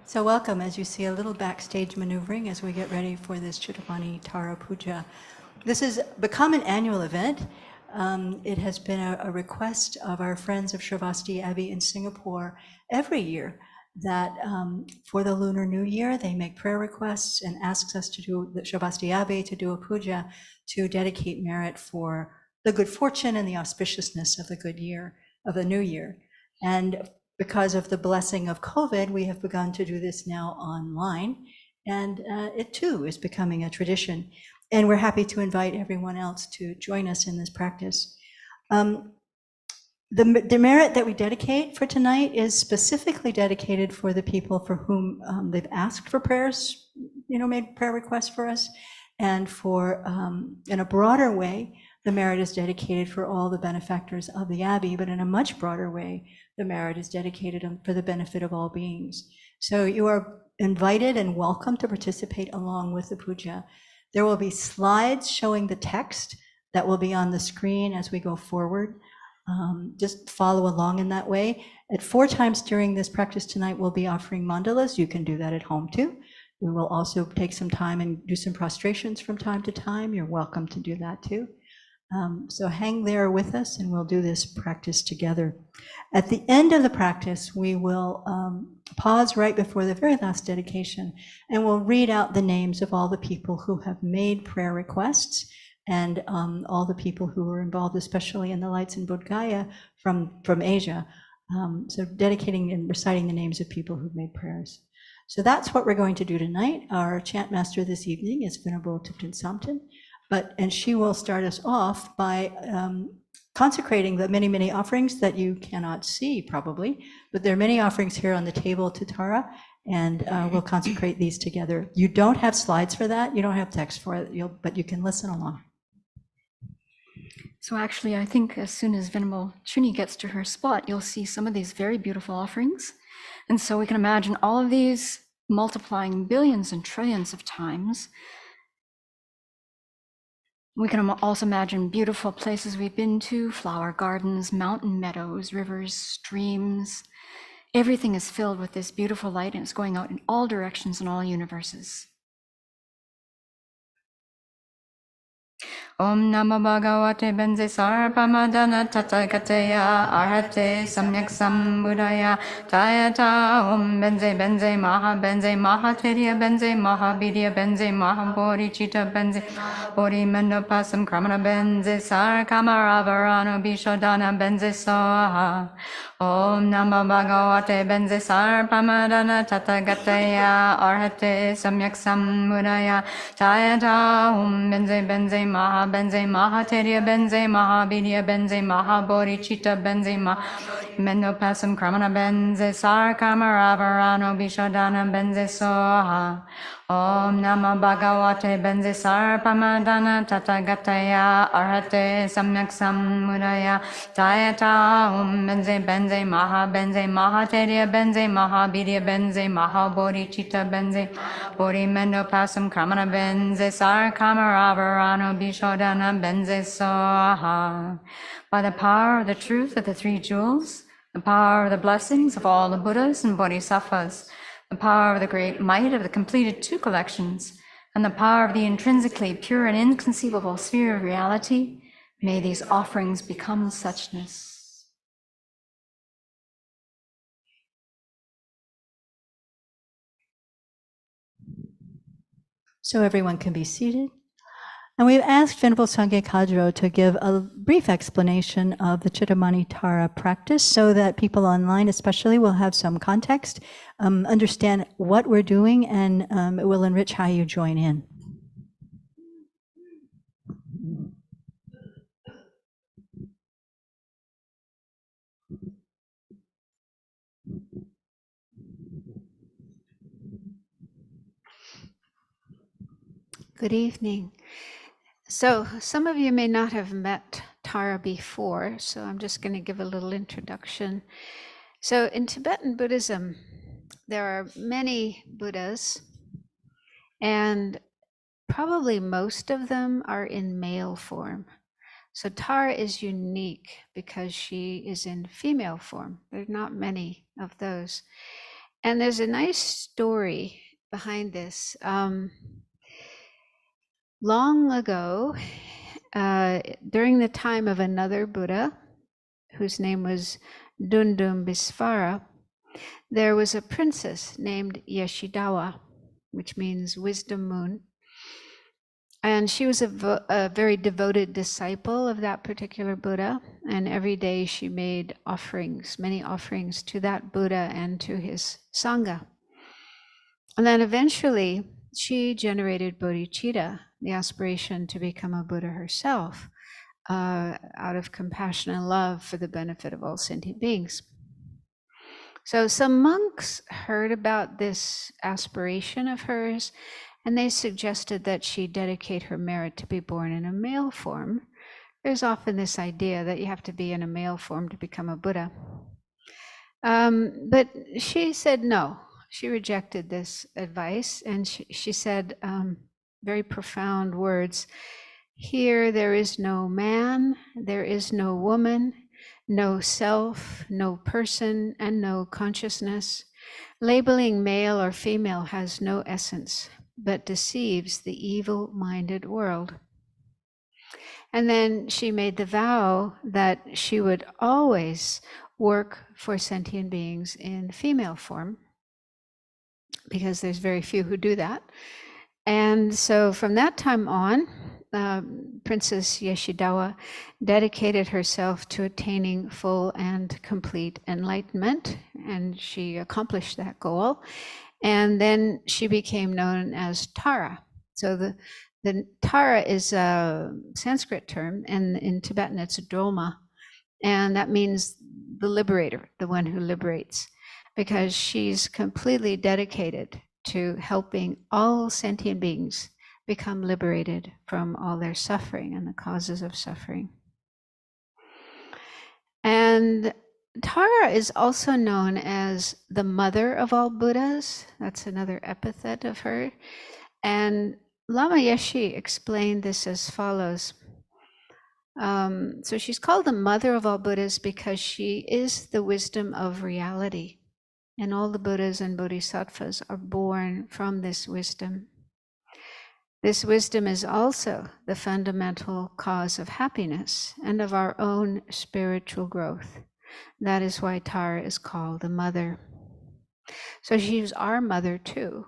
So welcome, as you see a little backstage maneuvering as we get ready for this Chittamani Tara Puja. This has become an annual event. It has been a request of our friends of Sravasti Abbey in Singapore every year that for the Lunar New Year, they make prayer requests and asks us to do, the Sravasti Abbey, to do a puja to dedicate merit for the good fortune and the auspiciousness of the good year, of the new year. And because of the blessing of COVID, we have begun to do this now online, and it too is becoming a tradition. And we're happy to invite everyone else to join us in this practice. The merit that we dedicate for tonight is specifically dedicated for the people for whom they've asked for prayers, made prayer requests for us, and for, in a broader way, the merit is dedicated for all the benefactors of the Abbey, but in a much broader way, the merit is dedicated for the benefit of all beings. So you are invited and welcome to participate along with the puja. There will be slides showing the text that will be on the screen as we go forward. Just follow along in that way. At 4 times during this practice tonight, we'll be offering mandalas. You can do that at home too. We will also take some time and do some prostrations from time to time. You're welcome to do that too. So hang there with us and we'll do this practice together. At the end of the practice, we will pause right before the very last dedication and we'll read out the names of all the people who have made prayer requests and all the people who were involved, especially in the lights in Bodh Gaya from Asia. So dedicating and reciting the names of people who've made prayers. So that's what we're going to do tonight. Our chant master this evening is Venerable Thupten Samten. And she will start us off by consecrating the many, many offerings that you cannot see probably, but there are many offerings here on the table to Tara, and we'll consecrate these together. You don't have slides for that, you don't have text for it, but you can listen along. So actually, I think as soon as Venerable Chuni gets to her spot, you'll see some of these very beautiful offerings. And so we can imagine all of these multiplying billions and trillions of times. We can also imagine beautiful places we've been to, flower gardens, mountain meadows, rivers, streams. Everything is filled with this beautiful light and it's going out in all directions and all universes. Om Namo Bhagavate Benze Sarpamadana Tatagateya Arhate Samyak Sambuddhaya Tayata Om Benze Maha Teriya Benze Maha Vidya Benze Maha Bodhicitta Benze Bodhi Mendopasam Kramana Benze Sarkamaravarano Bishodana Benze Soha Om Namo Bhagavate Benze Sarpamadana Tatagateya Arhate Samyak Sambuddhaya Tayata Om Benze Maha Teriya Benze Maha Vidya Benze Maha Bodhicitta Benze Maha Mendopasam Kramana Benze Sarkamaravarano Bishodana Benze Soha Om Namo Bhagavate Benze Sarpamadana Tatagateya Arhate Samyak Sambuddhaya Tayata Om Benze Maha Teriya Benze Maha Vidya Benze Maha Bodhicitta Benze Bodhi Mendopasam Kramana Benze Sarkamaravarano Bishodana Benze Soha. By the power of the truth of the 3 jewels, the power of the blessings of all the Buddhas and Bodhisattvas, the power of the great might of the completed 2 collections, and the power of the intrinsically pure and inconceivable sphere of reality, may these offerings become suchness. So everyone can be seated. And we've asked Venerable Sangye Kadro to give a brief explanation of the Chittamani Tara practice so that people online especially will have some context, understand what we're doing, and it will enrich how you join in. Good evening. So some of you may not have met Tara before, so I'm just going to give a little introduction. So in Tibetan Buddhism, there are many Buddhas, and probably most of them are in male form. So Tara is unique because she is in female form. There are not many of those. And there's a nice story behind this. Long ago, during the time of another Buddha, whose name was Dundumbisvara, there was a princess named Yeshidawa, which means wisdom moon. And she was a very devoted disciple of that particular Buddha. And every day she made offerings, many offerings to that Buddha and to his Sangha. And then eventually she generated bodhicitta, the aspiration to become a Buddha herself, out of compassion and love for the benefit of all sentient beings. So some monks heard about this aspiration of hers, and they suggested that she dedicate her merit to be born in a male form. There's often this idea that you have to be in a male form to become a Buddha. But she said no. She rejected this advice, and she said very profound words. Here there is no man, there is no woman, no self, no person, and no consciousness. Labeling male or female has no essence, but deceives the evil-minded world. And then she made the vow that she would always work for sentient beings in female form, because there's very few who do that. And so from that time on, Princess Yeshidawa dedicated herself to attaining full and complete enlightenment, and she accomplished that goal. And then she became known as Tara. So the Tara is a Sanskrit term, and in Tibetan it's Droma, and that means the liberator, the one who liberates, because she's completely dedicated to helping all sentient beings become liberated from all their suffering and the causes of suffering. And Tara is also known as the mother of all Buddhas. That's another epithet of her. And Lama Yeshe explained this as follows. So she's called the mother of all Buddhas because she is the wisdom of reality. And all the Buddhas and Bodhisattvas are born from this wisdom. This wisdom is also the fundamental cause of happiness and of our own spiritual growth. That is why Tara is called the mother. So she's our mother too,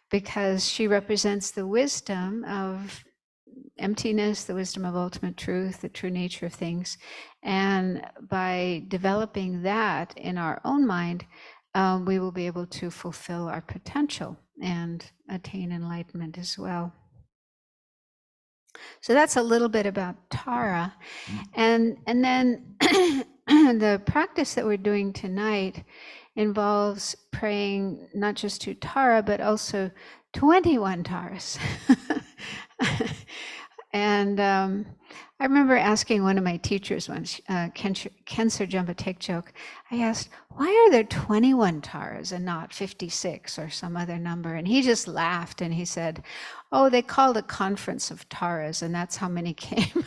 because she represents the wisdom of emptiness, the wisdom of ultimate truth, the true nature of things. And by developing that in our own mind, we will be able to fulfill our potential and attain enlightenment as well. So that's a little bit about Tara. And then the practice that we're doing tonight involves praying not just to Tara, but also 21 Taras. And I remember asking one of my teachers once, Kensur Jumpa Tekchok, I asked, why are there 21 Taras and not 56 or some other number? And he just laughed and he said, oh, they called a conference of Taras and that's how many came.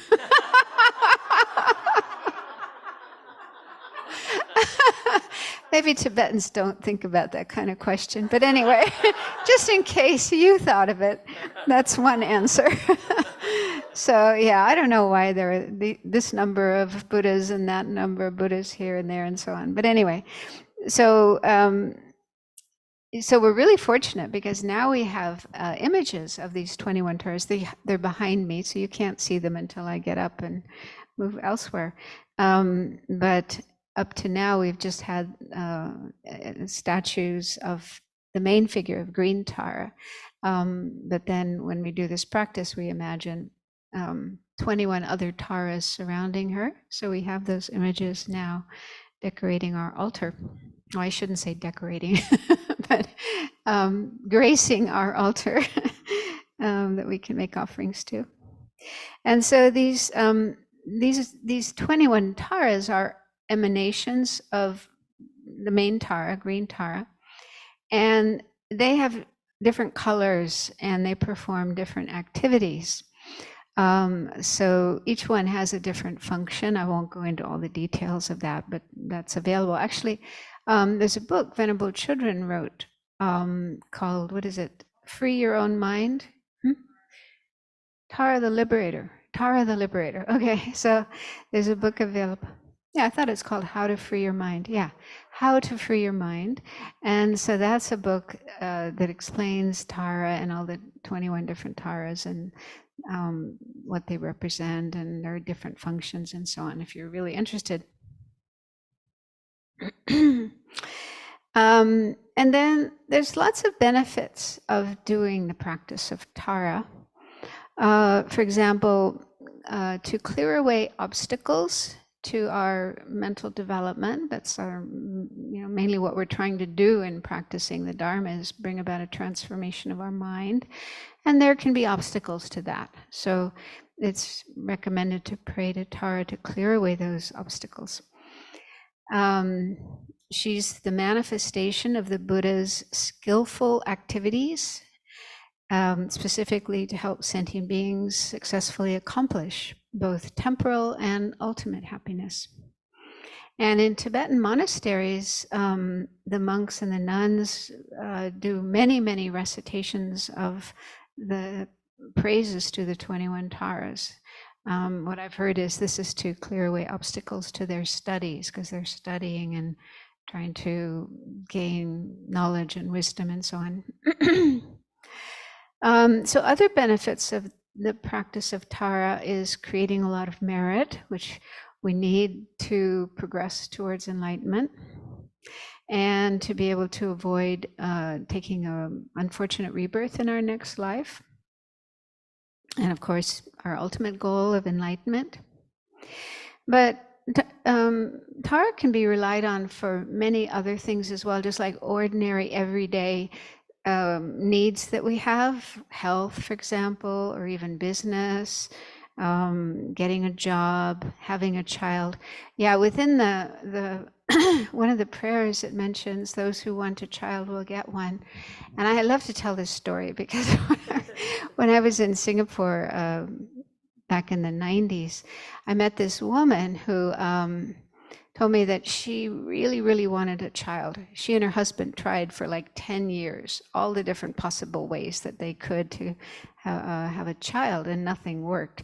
Maybe Tibetans don't think about that kind of question. But anyway, just in case you thought of it, that's one answer. So yeah, I don't know why there are this number of Buddhas and that number of Buddhas here and there and so on. But anyway, so we're really fortunate because now we have images of these 21 Taras. They're behind me, so you can't see them until I get up and move elsewhere. But up to now, we've just had statues of the main figure of Green Tara. But then when we do this practice, we imagine 21 other Taras surrounding her. So we have those images now decorating our altar. Oh, I shouldn't say decorating, but gracing our altar that we can make offerings to. And so these 21 Taras are emanations of the main Tara, Green Tara, and they have different colors and they perform different activities. So each one has a different function. I won't go into all the details of that, but that's available. Actually, There's a book Venerable Children wrote called, what is it? Free Your Own Mind? Tara the Liberator. Tara the Liberator. Okay, so there's a book available. Yeah, I thought it's called How to Free Your Mind. Yeah, How to Free Your Mind. And so that's a book that explains Tara and all the 21 different Taras and what they represent and their different functions and so on, if you're really interested. And then there's lots of benefits of doing the practice of Tara. For example, to clear away obstacles to our mental development. That's our, mainly what we're trying to do in practicing the Dharma, is bring about a transformation of our mind. And there can be obstacles to that. So it's recommended to pray to Tara to clear away those obstacles. She's the manifestation of the Buddha's skillful activities, specifically to help sentient beings successfully accomplish both temporal and ultimate happiness. And in Tibetan monasteries, the monks and the nuns do many, many recitations of the praises to the 21 Taras. What I've heard is this is to clear away obstacles to their studies, because they're studying and trying to gain knowledge and wisdom and so on. So other benefits of the practice of Tara is creating a lot of merit, which we need to progress towards enlightenment, and to be able to avoid taking an unfortunate rebirth in our next life. And of course, our ultimate goal of enlightenment. But Tara can be relied on for many other things as well, just like ordinary, everyday needs that we have, health, for example, or even business, getting a job, having a child. Yeah, within the one of the prayers, it mentions those who want a child will get one. And I love to tell this story because when I was in Singapore back in the 90s, I met this woman who told me that she really, really wanted a child. She and her husband tried for like 10 years, all the different possible ways that they could to have a child, and nothing worked.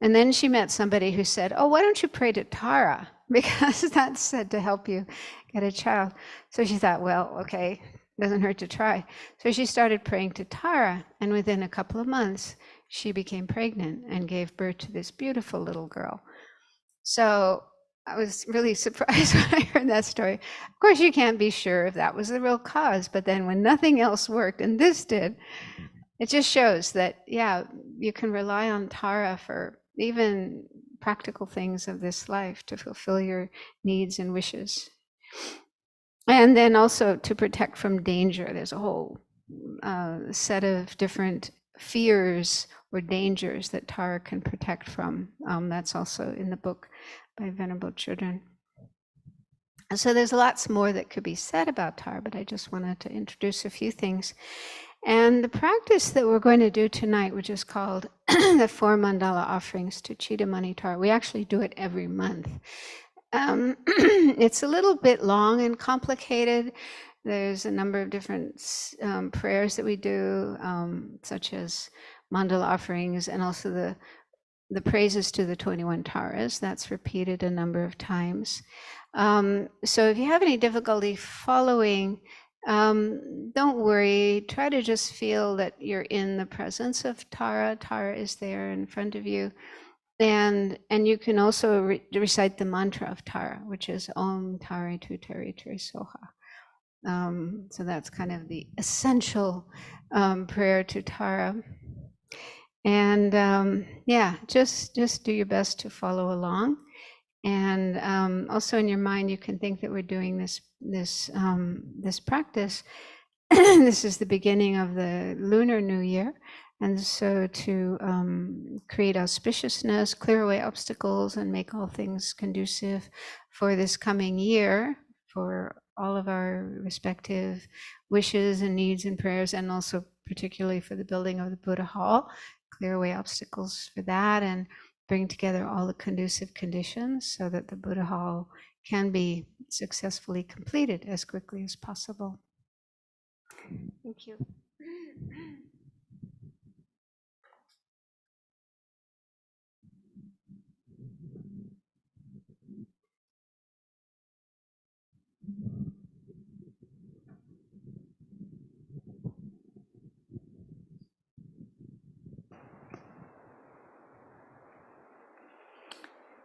And then she met somebody who said, oh, why don't you pray to Tara? Because that's said to help you get a child. So she thought, well, okay, doesn't hurt to try. So she started praying to Tara, and within a couple of months, she became pregnant and gave birth to this beautiful little girl. So I was really surprised when I heard that story. Of course, you can't be sure if that was the real cause, but then when nothing else worked and this did, it just shows that, yeah, you can rely on Tara for even practical things of this life to fulfill your needs and wishes. And then also to protect from danger. There's a whole set of different fears or dangers that Tara can protect from. That's also in the book by Venerable Children. So there's lots more that could be said about Tara, but I just wanted to introduce a few things. And the practice that we're going to do tonight, which is called the 4 mandala offerings to Chidamani Tara, we actually do it every month. It's a little bit long and complicated. There's a number of different prayers that we do, such as mandala offerings, and also the praises to the 21 Taras. That's repeated a number of times. So if you have any difficulty following, don't worry. Try to just feel that you're in the presence of Tara. Tara is there in front of you. And you can also recite the mantra of Tara, which is Om Tare Tu Tare Tare Soha. So that's kind of the essential prayer to Tara. And yeah, just do your best to follow along. And also in your mind, you can think that we're doing this practice. This is the beginning of the Lunar New Year. And so to create auspiciousness, clear away obstacles, and make all things conducive for this coming year, for all of our respective wishes and needs and prayers, and also particularly for the building of the Buddha Hall, clear away obstacles for that, and bring together all the conducive conditions so that the Buddha Hall can be successfully completed as quickly as possible. Thank you.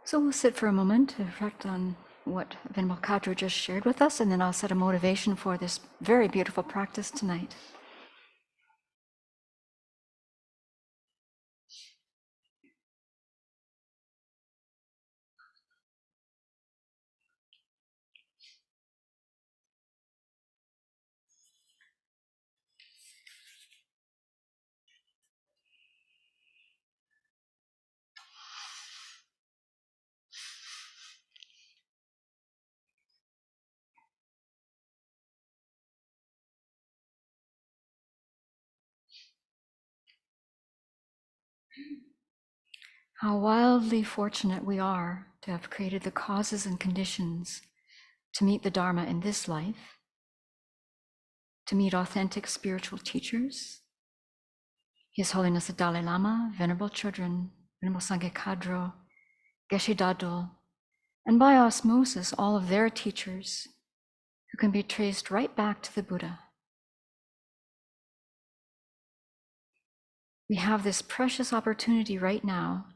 So we'll sit for a moment to reflect on what Venerable Kadru just shared with us, and then I'll set a motivation for this very beautiful practice tonight. How wildly fortunate we are to have created the causes and conditions to meet the Dharma in this life, to meet authentic spiritual teachers, His Holiness the Dalai Lama, Venerable Children, Venerable Sangye Kadro, Geshe Dadul, and by osmosis, all of their teachers who can be traced right back to the Buddha. We have this precious opportunity right now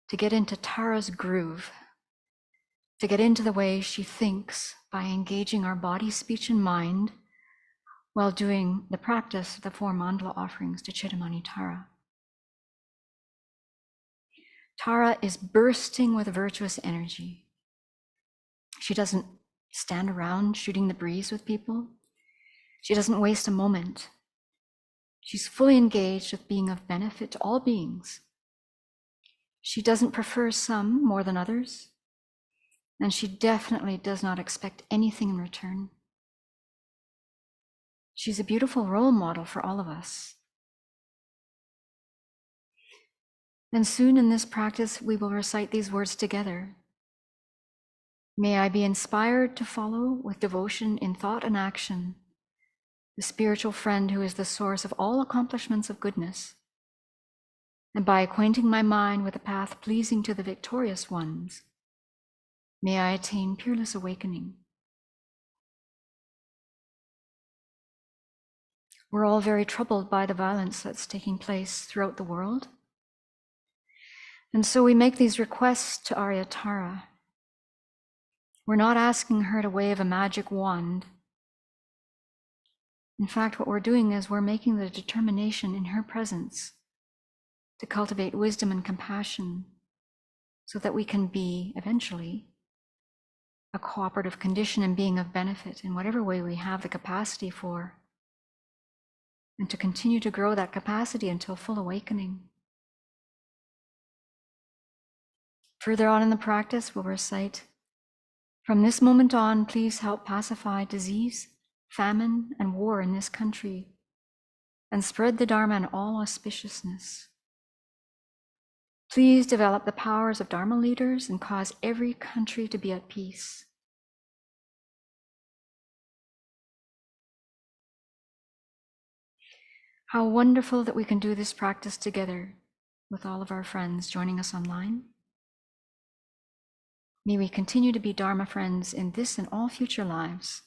to get into Tara's groove, to get into the way she thinks by engaging our body, speech, and mind while doing the practice of the 4 mandala offerings to Chittamani Tara. Tara is bursting with virtuous energy. She doesn't stand around shooting the breeze with people. She doesn't waste a moment. She's fully engaged with being of benefit to all beings. She doesn't prefer some more than others, and she definitely does not expect anything in return. She's a beautiful role model for all of us. And soon in this practice, we will recite these words together. May I be inspired to follow with devotion in thought and action the spiritual friend who is the source of all accomplishments of goodness, and by acquainting my mind with a path pleasing to the victorious ones, may I attain peerless awakening. We're all very troubled by the violence that's taking place throughout the world. And so we make these requests to Arya Tara. We're not asking her to wave a magic wand. In fact, what we're doing is we're making the determination in her presence to cultivate wisdom and compassion so that we can be eventually a cooperative condition and being of benefit in whatever way we have the capacity for, and to continue to grow that capacity until full awakening. Further on in the practice, we'll recite, from this moment on, please help pacify disease, famine, and war in this country, and spread the Dharma in all auspiciousness. Please develop the powers of Dharma leaders and cause every country to be at peace. How wonderful that we can do this practice together with all of our friends joining us online. May we continue to be Dharma friends in this and all future lives,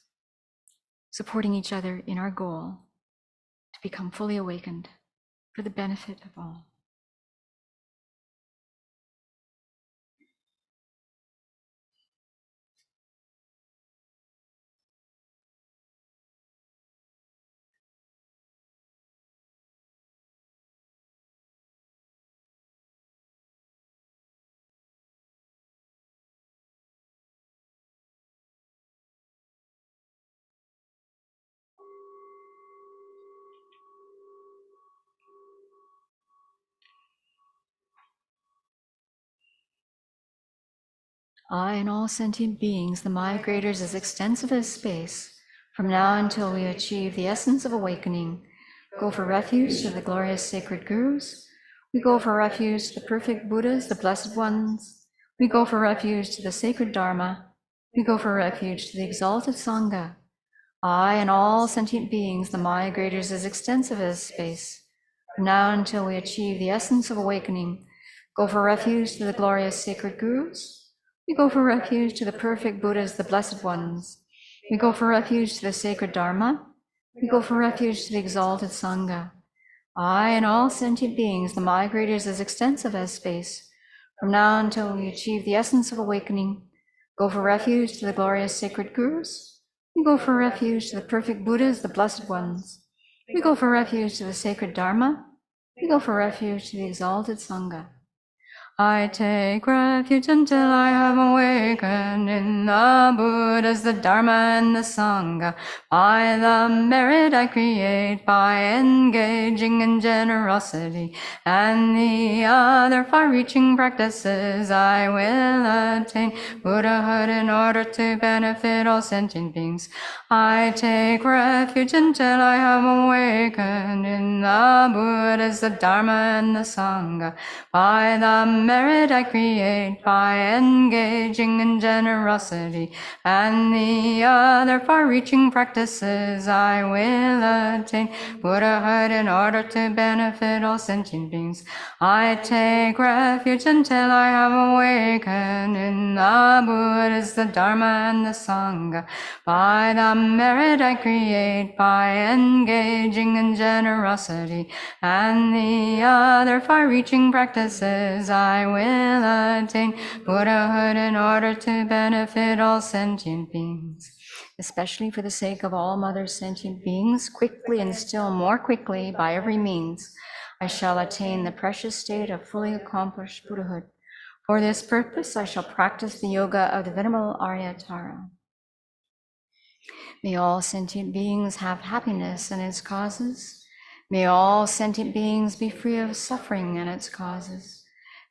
supporting each other in our goal to become fully awakened for the benefit of all. I and all sentient beings, the migrators as extensive as space, from now until we achieve the essence of awakening, go for refuge to the glorious sacred gurus. We go for refuge to the perfect Buddhas, the blessed ones. We go for refuge to the sacred Dharma. We go for refuge to the exalted Sangha. I and all sentient beings, the migrators as extensive as space. From now until we achieve the essence of awakening, go for refuge to the glorious sacred gurus. We go for refuge to the perfect Buddhas, the blessed ones. We go for refuge to the sacred Dharma. We go for refuge to the exalted Sangha. I and all sentient beings, the migrators as extensive as space. From now until we achieve the essence of awakening, go for refuge to the glorious sacred gurus. We go for refuge to the perfect Buddhas, the blessed ones. We go for refuge to the sacred Dharma. We go for refuge to the exalted Sangha. I take refuge until I have awakened in the Buddhas, the Dharma, and the Sangha. By the merit I create by engaging in generosity and the other far-reaching practices, I will attain Buddhahood in order to benefit all sentient beings. I take refuge until I have awakened in the Buddhas, the Dharma, and the Sangha. By the merit I create by engaging in generosity and the other far-reaching practices, I will attain Buddhahood in order to benefit all sentient beings. I take refuge until I have awakened in the Buddhas, the Dharma, and the Sangha. By the merit I create by engaging in generosity and the other far-reaching practices, I will attain Buddhahood in order to benefit all sentient beings. Especially for the sake of all mother sentient beings, quickly and still more quickly by every means, I shall attain the precious state of fully accomplished Buddhahood. For this purpose, I shall practice the yoga of the Venerable Aryatara. May all sentient beings have happiness and its causes. May all sentient beings be free of suffering and its causes.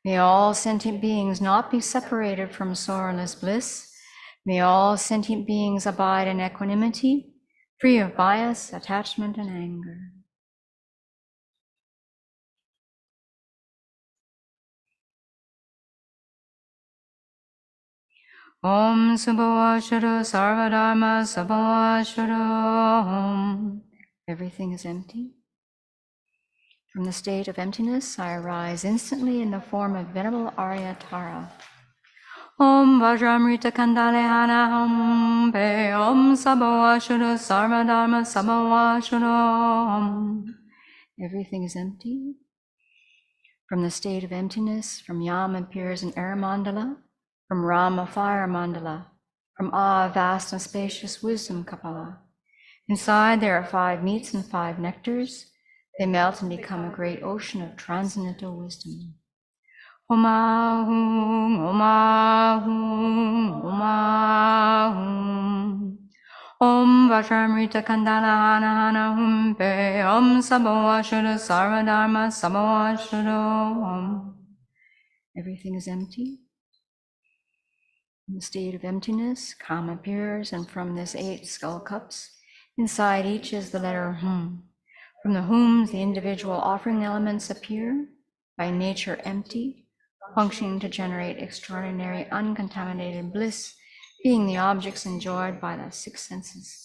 May all sentient beings not be separated from sorrowless bliss. May all sentient beings abide in equanimity, free of bias, attachment, and anger. Om Subhawashuru Sarvadharma Subhawashuru Om. Everything is empty. From the state of emptiness, I arise instantly in the form of Venerable Aryatara. Om Vajramrita Kandalehana Om Pe Om Sabhavashuru Sarvadharma Sabhavashuru Om. Everything is empty. From the state of emptiness, from Yam appears an air mandala, from Ram a fire mandala, from Ah vast and spacious wisdom kapala. Inside there are 5 meats and 5 nectars. They melt and become a great ocean of transcendental wisdom. Om Ahum, Om Ahum, Om Ahum. Om Vajramrita Kandala Hana Hana Hum Pe Om Sabhavashuru Sarvadharma Sabhavashuru Om. Everything is empty. In the state of emptiness, calm appears, and from this 8 skull cups, inside each is the letter Hum. From the Hums, the individual offering elements appear, by nature empty, functioning to generate extraordinary uncontaminated bliss, being the objects enjoyed by the 6 senses.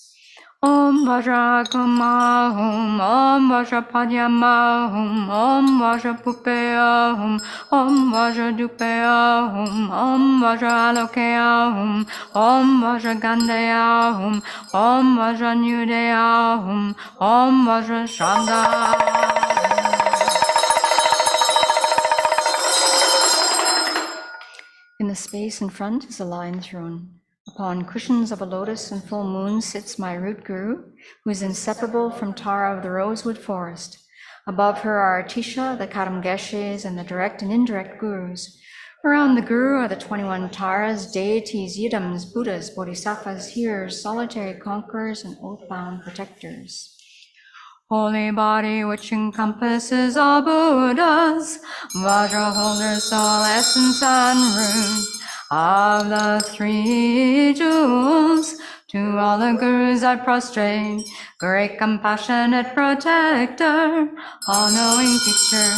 Om Vajrakamahum, Om Vajrapadyamahum, Om Vajrapupeyahum, Om Vajradupeyahum, Om Vajralokeyahum, Om Vajragandeyahum, Om Vajranyudeyahum, Om Vajrashradahum. In the space in front is a lion throne. Upon cushions of a lotus and full moon sits my root guru, who is inseparable from Tara of the rosewood forest. Above her are Tisha, the Karamgeshes, and the direct and indirect gurus. Around the guru are the 21 Taras, deities, yidams, Buddhas, bodhisattvas, hearers, solitary conquerors, and oath-bound protectors. Holy body which encompasses all Buddhas, Vajra holders, all essence and root of the 3 jewels. To all the gurus I prostrate, great compassionate protector, all-knowing teacher,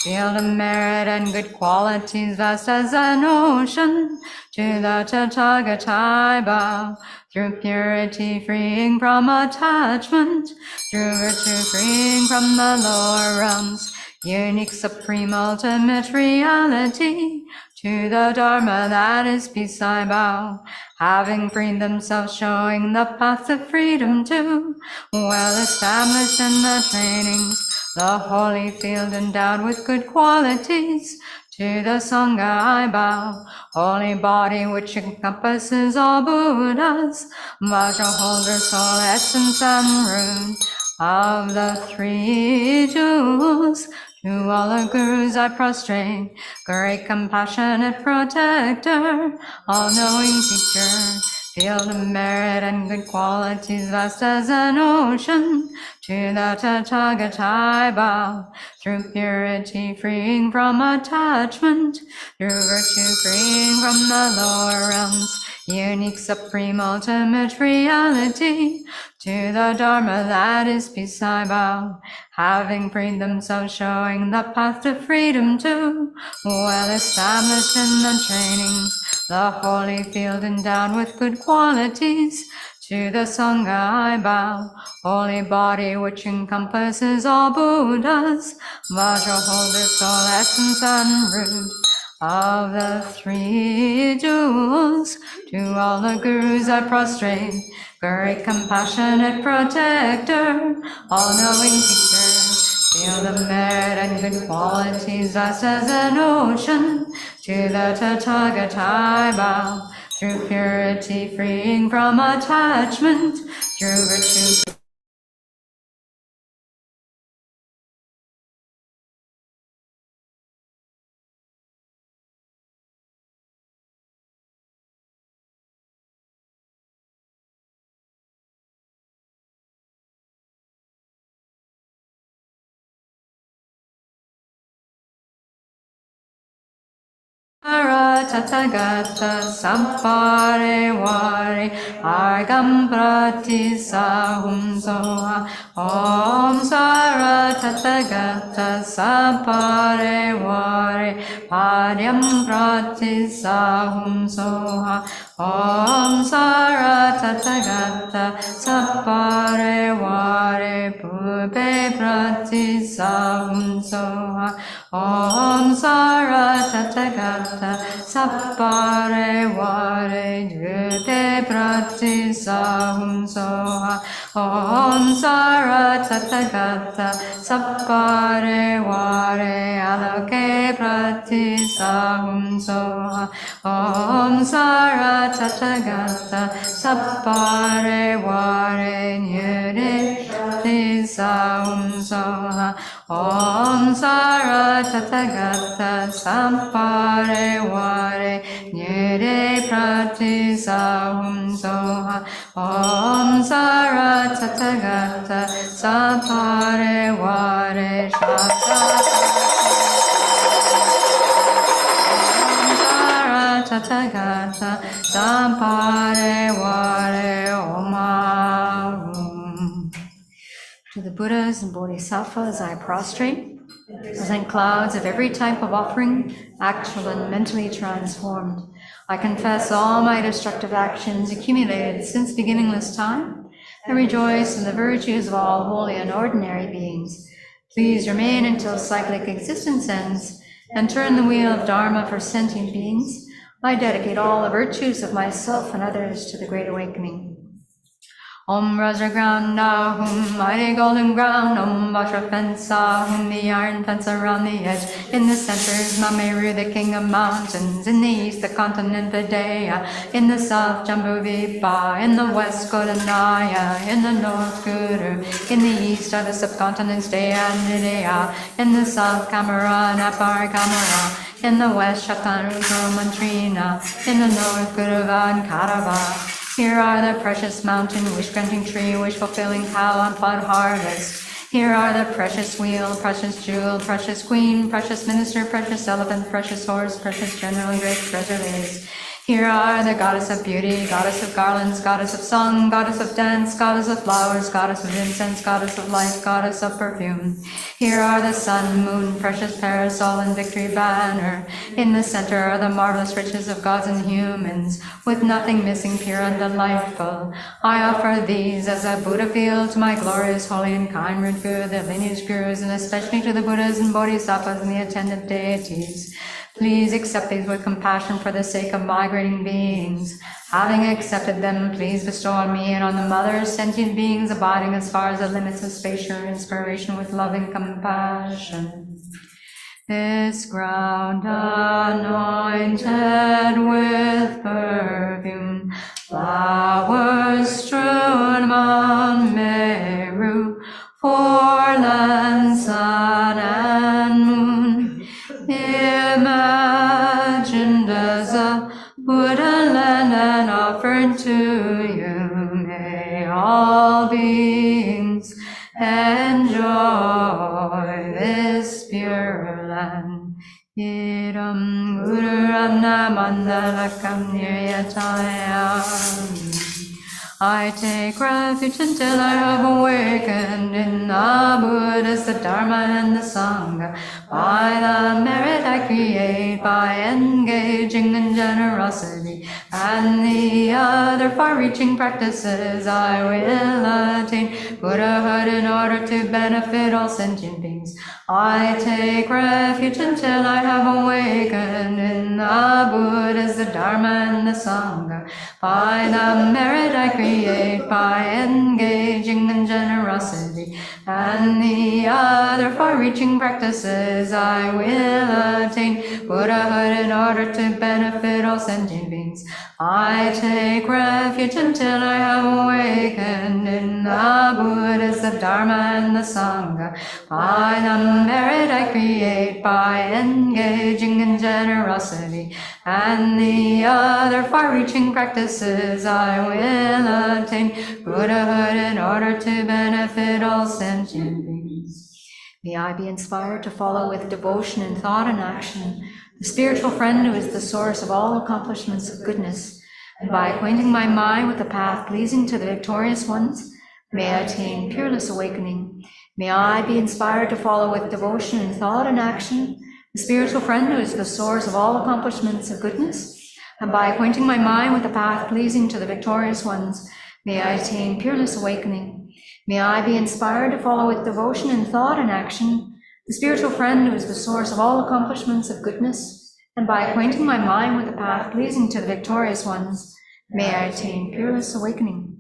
field of merit and good qualities, vast as an ocean. To the Tathagata I bow, through purity freeing from attachment, through virtue freeing from the lower realms, unique, supreme, ultimate reality. To the Dharma that is peace I bow, having freed themselves, showing the path of freedom too, well established in the trainings, the holy field endowed with good qualities. To the Sangha I bow, holy body which encompasses all Buddhas, Vajra holder, soul, essence, and root of the three jewels. To all the gurus I prostrate, great compassionate protector, all-knowing teacher, field of merit and good qualities, vast as an ocean. To the Tathagata I bow, through purity freeing from attachment, through virtue freeing from the lower realms, unique, supreme, ultimate reality. To the Dharma that is peace I bow, having freed themselves, showing the path to freedom too, well established in the trainings, the holy field endowed with good qualities. To the Sangha I bow, holy body which encompasses all Buddhas, Vajra holder, soul, essence, and root of the three jewels. To all the gurus I prostrate, great compassionate protector, all-knowing teacher, field of merit and good qualities, vast as an ocean. To the Tathagata I bow, through purity freeing from attachment, through virtue Tathagata sampare vari argam pratisahum soha. Om Sara Tathagata sampare vari paryam pratisahum soha. Om Sara Tathagata sampare vari purbe pratisahum soha. Om Sara Tathagata sappare vare dhute pratisahum soha. Om Sara Tathagata sappare vare aloke pratisahum soha. Om Sara Tathagata sappare vare nyure pratisahum soha. Om Sara Tathagata sampare vare nyere pratisahum soha. Om Sara Tathagata sampare vare shakta. Om Sara Tathagata sampare vare Om. To the Buddhas and Bodhisattvas I prostrate, present clouds of every type of offering, actual and mentally transformed. I confess all my destructive actions accumulated since beginningless time, and rejoice in the virtues of all holy and ordinary beings. Please remain until cyclic existence ends, and turn the wheel of Dharma for sentient beings. I dedicate all the virtues of myself and others to the Great Awakening. Om Rajaganda Hum, mighty golden ground, Om Vajra fence, Hum, the iron fence around the edge. In the center is Mameru, the king of mountains. In the east, the continent Videha. In the south, Jambudvipa. In the west, Kodanaya. In the north, Guru. In the east are the subcontinents Deya and Videha. In the south, Kamara and Afar Kamara. In the west, Shatanuko Mantrina. In the north, Gurava and Karava. Here are the precious mountain, wish-granting tree, wish-fulfilling cow on flood harvest. Here are the precious wheel, precious jewel, precious queen, precious minister, precious elephant, precious horse, precious general, great treasure is. Here are the goddess of beauty, goddess of garlands, goddess of song, goddess of dance, goddess of flowers, goddess of incense, goddess of life, goddess of perfume. Here are the sun, moon, precious parasol, and victory banner. In the center are the marvelous riches of gods and humans, with nothing missing, pure and delightful. I offer these as a Buddha field to my glorious, holy, and kind root guru, the lineage gurus, and especially to the Buddhas and Bodhisattvas and the attendant deities. Please accept these with compassion for the sake of migrating beings. Having accepted them, please bestow on me and on the mothers, sentient beings abiding as far as the limits of space, your inspiration with loving compassion. This ground anointed with perfume, flowers strewn on Meru, foreland, sun and moon, imagined as a Buddha land and offered to you. May all beings enjoy this pure land. Idam Gururana Mandalakam Niryataya. I take refuge until I have awakened in the Buddhas, the Dharma, and the Sangha. By the merit I create by engaging in generosity and the other far-reaching practices, I will attain Buddhahood in order to benefit all sentient beings. I take refuge until I have awakened in the Buddhas, the Dharma, and the Sangha. By the merit I create by engaging in generosity and the other far-reaching practices, I will attain Buddhahood in order to benefit all sentient beings. I take refuge until I have awakened in the Buddhas, the Dharma, and the Sangha. By the merit I create by engaging in generosity and the other far-reaching practices, I will attain Buddhahood in order to benefit all sentient beings. May I be inspired to follow with devotion in thought and action the spiritual friend who is the source of all accomplishments of goodness, and by acquainting my mind with the path pleasing to the victorious ones, may I attain peerless awakening. May I be inspired to follow with devotion in thought and action the spiritual friend who is the source of all accomplishments of goodness, and by acquainting my mind with the path pleasing to the victorious ones, may I attain peerless awakening. May I be inspired to follow with devotion in thought and action the spiritual friend who is the source of all accomplishments of goodness, and by acquainting my mind with the path pleasing to the victorious ones, may I attain peerless awakening.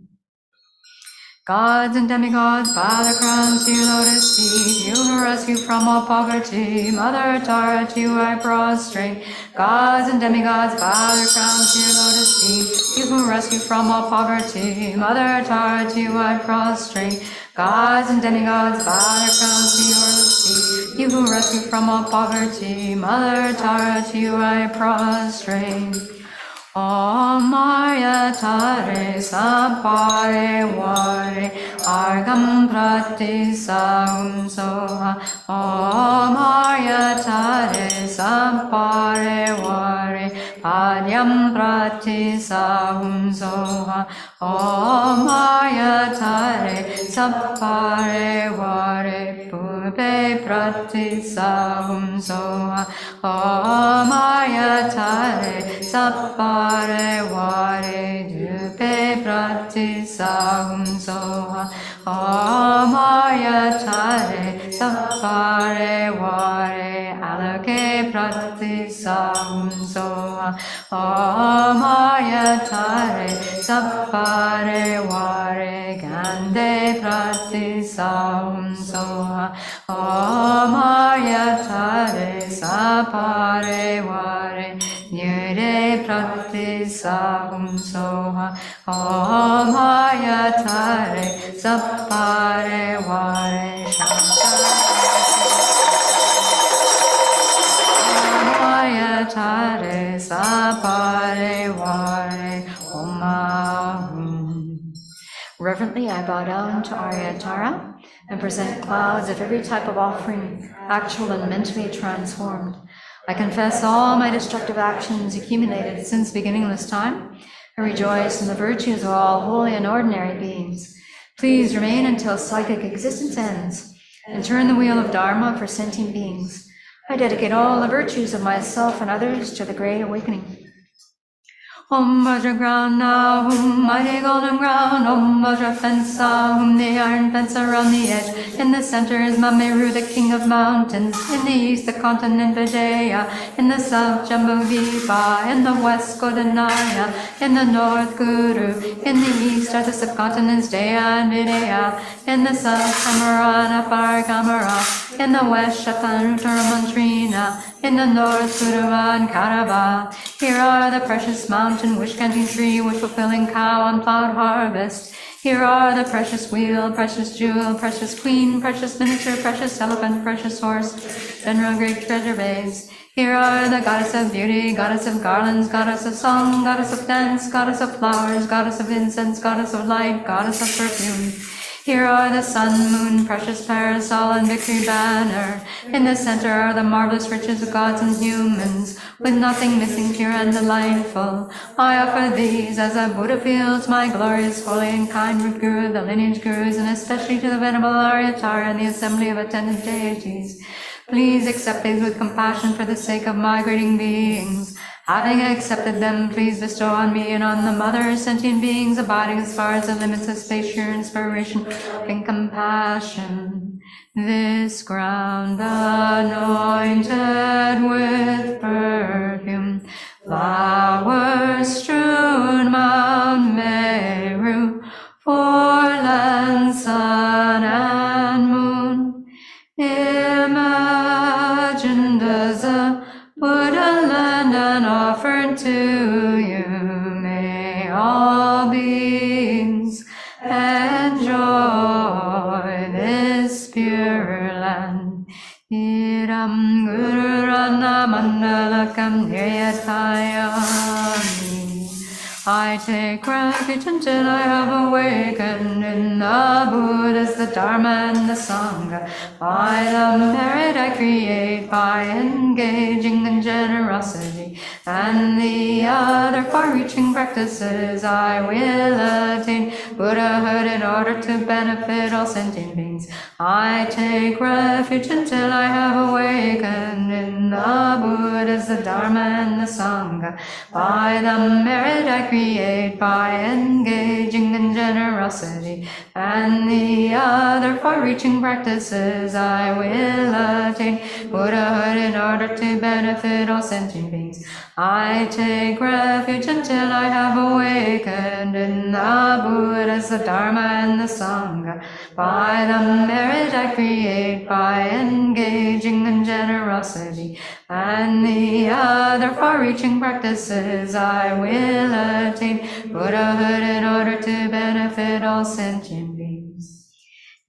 Gods and demigods, bow their crowns to your lotus feet. You who rescue from all poverty, Mother Tara, to you I prostrate. Gods and demigods, bow their crowns to your lotus feet. You who rescue from all poverty, Mother Tara, to you I prostrate. Gods and demigods, bow their crowns to your lotus feet. You who rescue from all poverty, Mother Tara, to you I prostrate. Om Maya Tare Sapare Vare Argam Prati Saum Soha. Om Maya Tare Sapare Vare Padyam Prati Saum Soha. Om Maya Tare Sapare Vare Purve Prati Saum Soha. Om Maya Tare Sapare Vare Dupe Prati Sahum Soha. Om Maya Tare Sapare Vare Alake Prati Sahum Soha. Om Maya Tare Sapare Vare Gande Prati Sahum Soha. Om Maya Tare Sapare Vare Nyere Prati Sahum Soha. Om Maya Tare Sapare Vare Shankara. Om Maya Tare Sapare Vare Om Ahum. Reverently I bow down to Arya Tara and present clouds of every type of offering, actual and mentally transformed. I confess all my destructive actions accumulated since beginningless time. I rejoice in the virtues of all holy and ordinary beings. Please remain until psychic existence ends, and turn the wheel of Dharma for sentient beings. I dedicate all the virtues of myself and others to the Great Awakening. Om Vajra ground now, mighty golden ground, Om Vajra fence, the iron fence around the edge. In the center is Mameru, the king of mountains. In the east, the continent Vijaya. In the south, Jambudvipa. In the west, Godanaya. In the north, Guru. In the east are the subcontinents Daya and Vidya. In the south, Kamara and Afar Kamara. In the west, Shatanutara Mantrina. In the north, Kudava and Karava. Here are the precious mountain, wish-granting tree, wish-fulfilling cow, unplowed harvest. Here are the precious wheel, precious jewel, precious queen, precious miniature, precious elephant, precious horse, general great treasure babes. Here are the goddess of beauty, goddess of garlands, goddess of song, goddess of dance, goddess of flowers, goddess of incense, goddess of light, goddess of perfume. Here are the sun, moon, precious parasol, and victory banner. In the center are the marvelous riches of gods and humans, with nothing missing, pure and delightful. I offer these as a Buddha feels my glorious, holy, and kind root guru, the lineage gurus, and especially to the venerable Aryatara and the assembly of attendant deities. Please accept these with compassion for the sake of migrating beings. Having accepted them, please bestow on me and on the mother sentient beings abiding as far as the limits of space your inspiration and compassion. This ground anointed with perfume, flowers strewn Mount Meru, four lands, sun and moon, imagined as a Buddha land and offered to you. May all beings enjoy this pure land. Iram Guru Rana Mandalakam Niyatayami. I take refuge until I have awakened in the Buddhas, the Dharma, and the Sangha. By the merit I create by engaging in generosity and the other far-reaching practices, I will attain Buddhahood in order to benefit all sentient beings. I take refuge until I have awakened in the Buddhas, the Dharma, and the Sangha. By the merit I create by engaging in generosity and the other far-reaching practices, I will attain Buddhahood in order to benefit all sentient beings. I take refuge until I have awakened in the Buddhas, the Dharma, and the Sangha. By the merit I create by engaging in generosity and the other far-reaching practices, I will attain Buddhahood in order to benefit all sentient beings.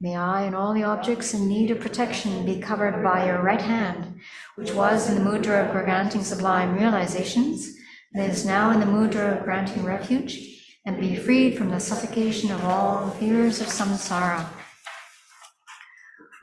May I and all the objects in need of protection be covered by your right hand, which was in the mudra of granting sublime realizations, and is now in the mudra of granting refuge, and be freed from the suffocation of all the fears of samsara.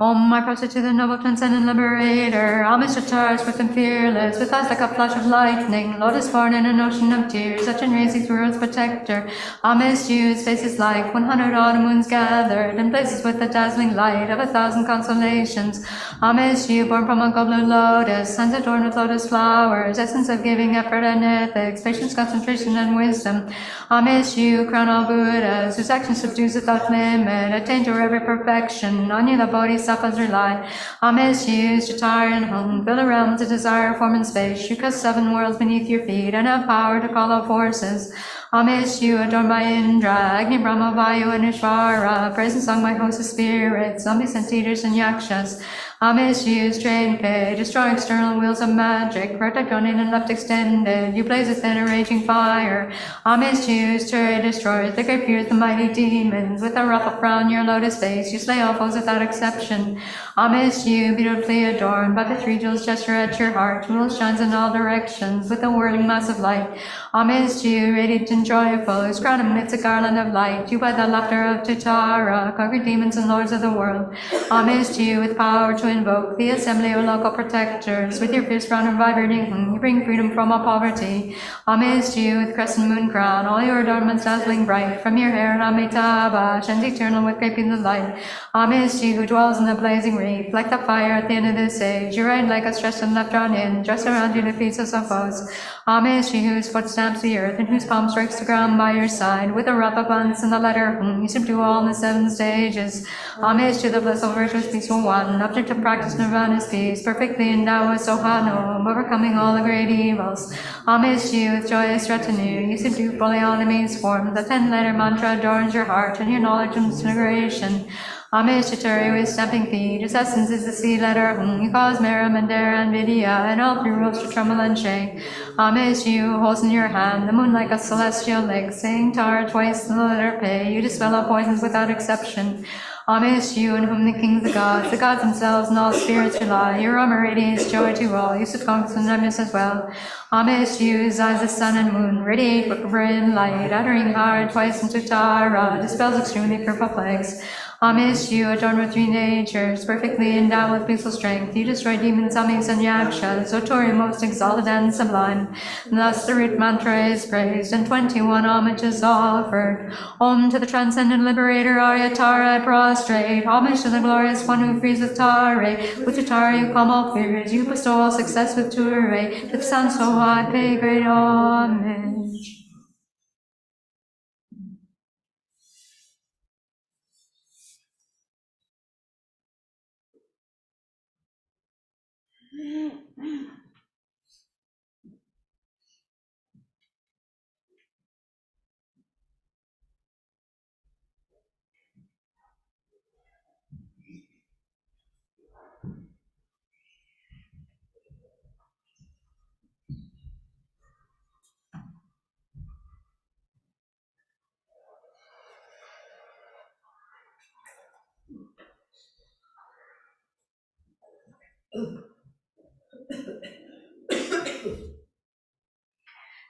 Om, I press it to the noble transcendent liberator, Mr. Charged with and fearless, with eyes like a flash of lightning, lotus born in an ocean of tears, such and raising through earth's protector. Amidst you, his face is like 100 autumn moons gathered, and blazes with the dazzling light of 1,000 constellations. Amidst you, born from a gold blue lotus, hands adorned with lotus flowers, essence of giving, effort, and ethics, patience, concentration, and wisdom. Amidst you, crown all Buddhas, whose action subdues without limit, attain to every perfection. On you, the Bodhisattvas rely. Amidst you, Jatara and home, fill the realms of desire, form, and space. You cast 7 worlds beneath your feet, and have power to call all forces. Amidst you, adorned by Indra, Agni, Brahma, Vayu, and Ishvara, praise and sung by hosts of spirits, zombies, centaurs, and yakshas. Amidst you, strained pay, destroy external wheels of magic, right yawning and left extended, you blaze within a raging fire. Amidst you, stir, destroy, the great fears, the mighty demons, with a ruffle frown your lotus face, you slay all foes without exception. Amidst you, beautifully adorned by the 3 jewels gesture at your heart, jewels shines in all directions, with a whirling mass of light. Amidst you, radiant and joyful, whose crown emits a garland of light, you by the laughter of Jatara, conquer demons and lords of the world. Amidst you, with power to invoke the assembly of local protectors. With your fierce round and vibrating, you bring freedom from all poverty. Homage to you with crescent moon crown, all your adornments dazzling bright. From your hair, Amitabha, shines eternal with great beams of light. Homage to you who dwells in the blazing wreath, like the fire at the end of this age. You ride like a stretched and left drawn in, dress around you defeats us of foes. Homage to you whose foot stamps the earth, and whose palm strikes the ground by your side. With a rough abundance and the letter you subdue all in the 7 stages. Homage to the blissful, virtuous, peaceful one, object of practice, nirvana's peace, perfectly endowed with Sohano, overcoming all the great evils. Homage to you with joyous retinue, you subdue fully all the main form. The 10-letter mantra adorns your heart, and your knowledge and disintegration. Homage to Turi with stamping feet, its essence is the C-letter you cause Mara, Mandara, and Vidya, and all 3 worlds to tremble and shake. Homage to you who holds in your hand the moon like a celestial lake, saying Tara twice in the letter Pe, you dispel all poisons without exception. Homage to you in whom the kings, the gods themselves, and all spirits rely. Your armor radiates joy to all, you subconscious and numbness as well. Homage to you whose eyes the sun and moon radiate with brilliant light, uttering power twice into Tara, dispels extremely fearful plagues. Homage to you, adorned with 3 natures, perfectly endowed with peaceful strength. You destroy demons, Amis, and Yakshas, Otori most exalted and sublime. And thus the root mantra is praised, and 21 homages offered. Om to the transcendent liberator, Aryatara I prostrate. Homage to the glorious one who frees with Tare. With Tara you calm all fears, you bestow all success with Ture. To the sound so high, pay great homage.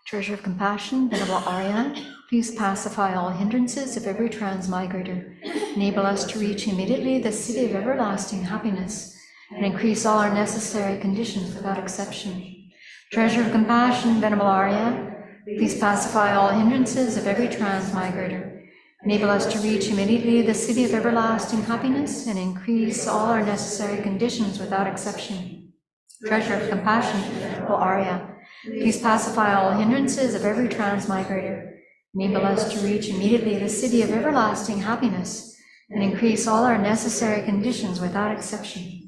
Treasure of compassion, venerable Arya, please pacify all hindrances of every transmigrator. Enable us to reach immediately the city of everlasting happiness, and increase all our necessary conditions without exception. Treasure of compassion, venerable Arya, please pacify all hindrances of every transmigrator. Enable us to reach immediately the city of everlasting happiness, and increase all our necessary conditions without exception. Treasure of compassion, venerable Arya, please pacify all hindrances of every transmigrator. Enable us to reach immediately the city of everlasting happiness, and increase all our necessary conditions without exception.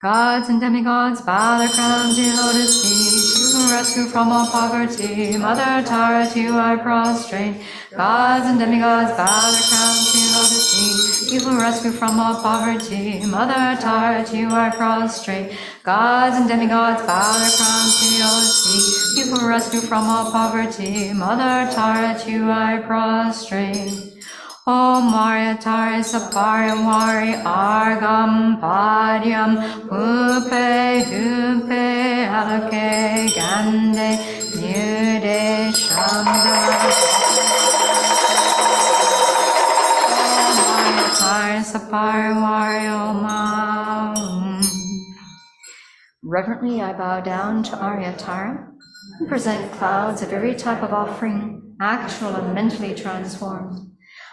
Gods and demigods bow their crowns to your lotus feet. You who rescue from all poverty, Mother Tara, to you I prostrate. Gods and demigods bow their crowns to your lotus feet. You who rescue from all poverty, Mother Tara, to you I prostrate. Gods and demigods bow their crowns to your lotus feet. You who rescue from all poverty, Mother Tara, to you I prostrate. Om Arya Tara Saparyam Wari Argam Padyam Upe Hupe Aloke Gande Nude Shamda. Om Arya Tara Saparyam Wari Om. Reverently I bow down to Arya Tara and present clouds of every type of offering, actual and mentally transformed.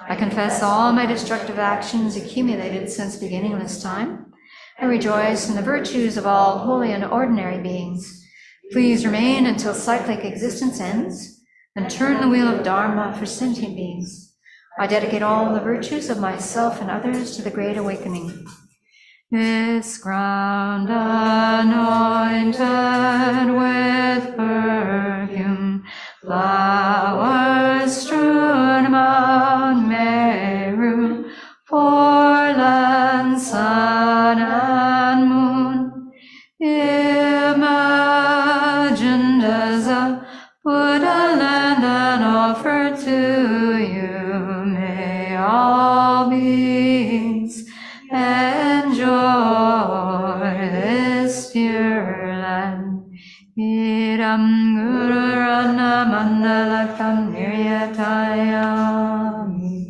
I confess all my destructive actions accumulated since beginningless time. I rejoice in the virtues of all holy and ordinary beings. Please remain until cyclic existence ends, and turn the wheel of Dharma for sentient beings. I dedicate all the virtues of myself and others to the great awakening. This ground anointed with perfume, flowers strewn Mount Meru, foreland, sun and moon, imagined as a Buddha land and offered to you. May all beings enjoy this pure land. Idam Guru Rana Mandalakam Niryatayami.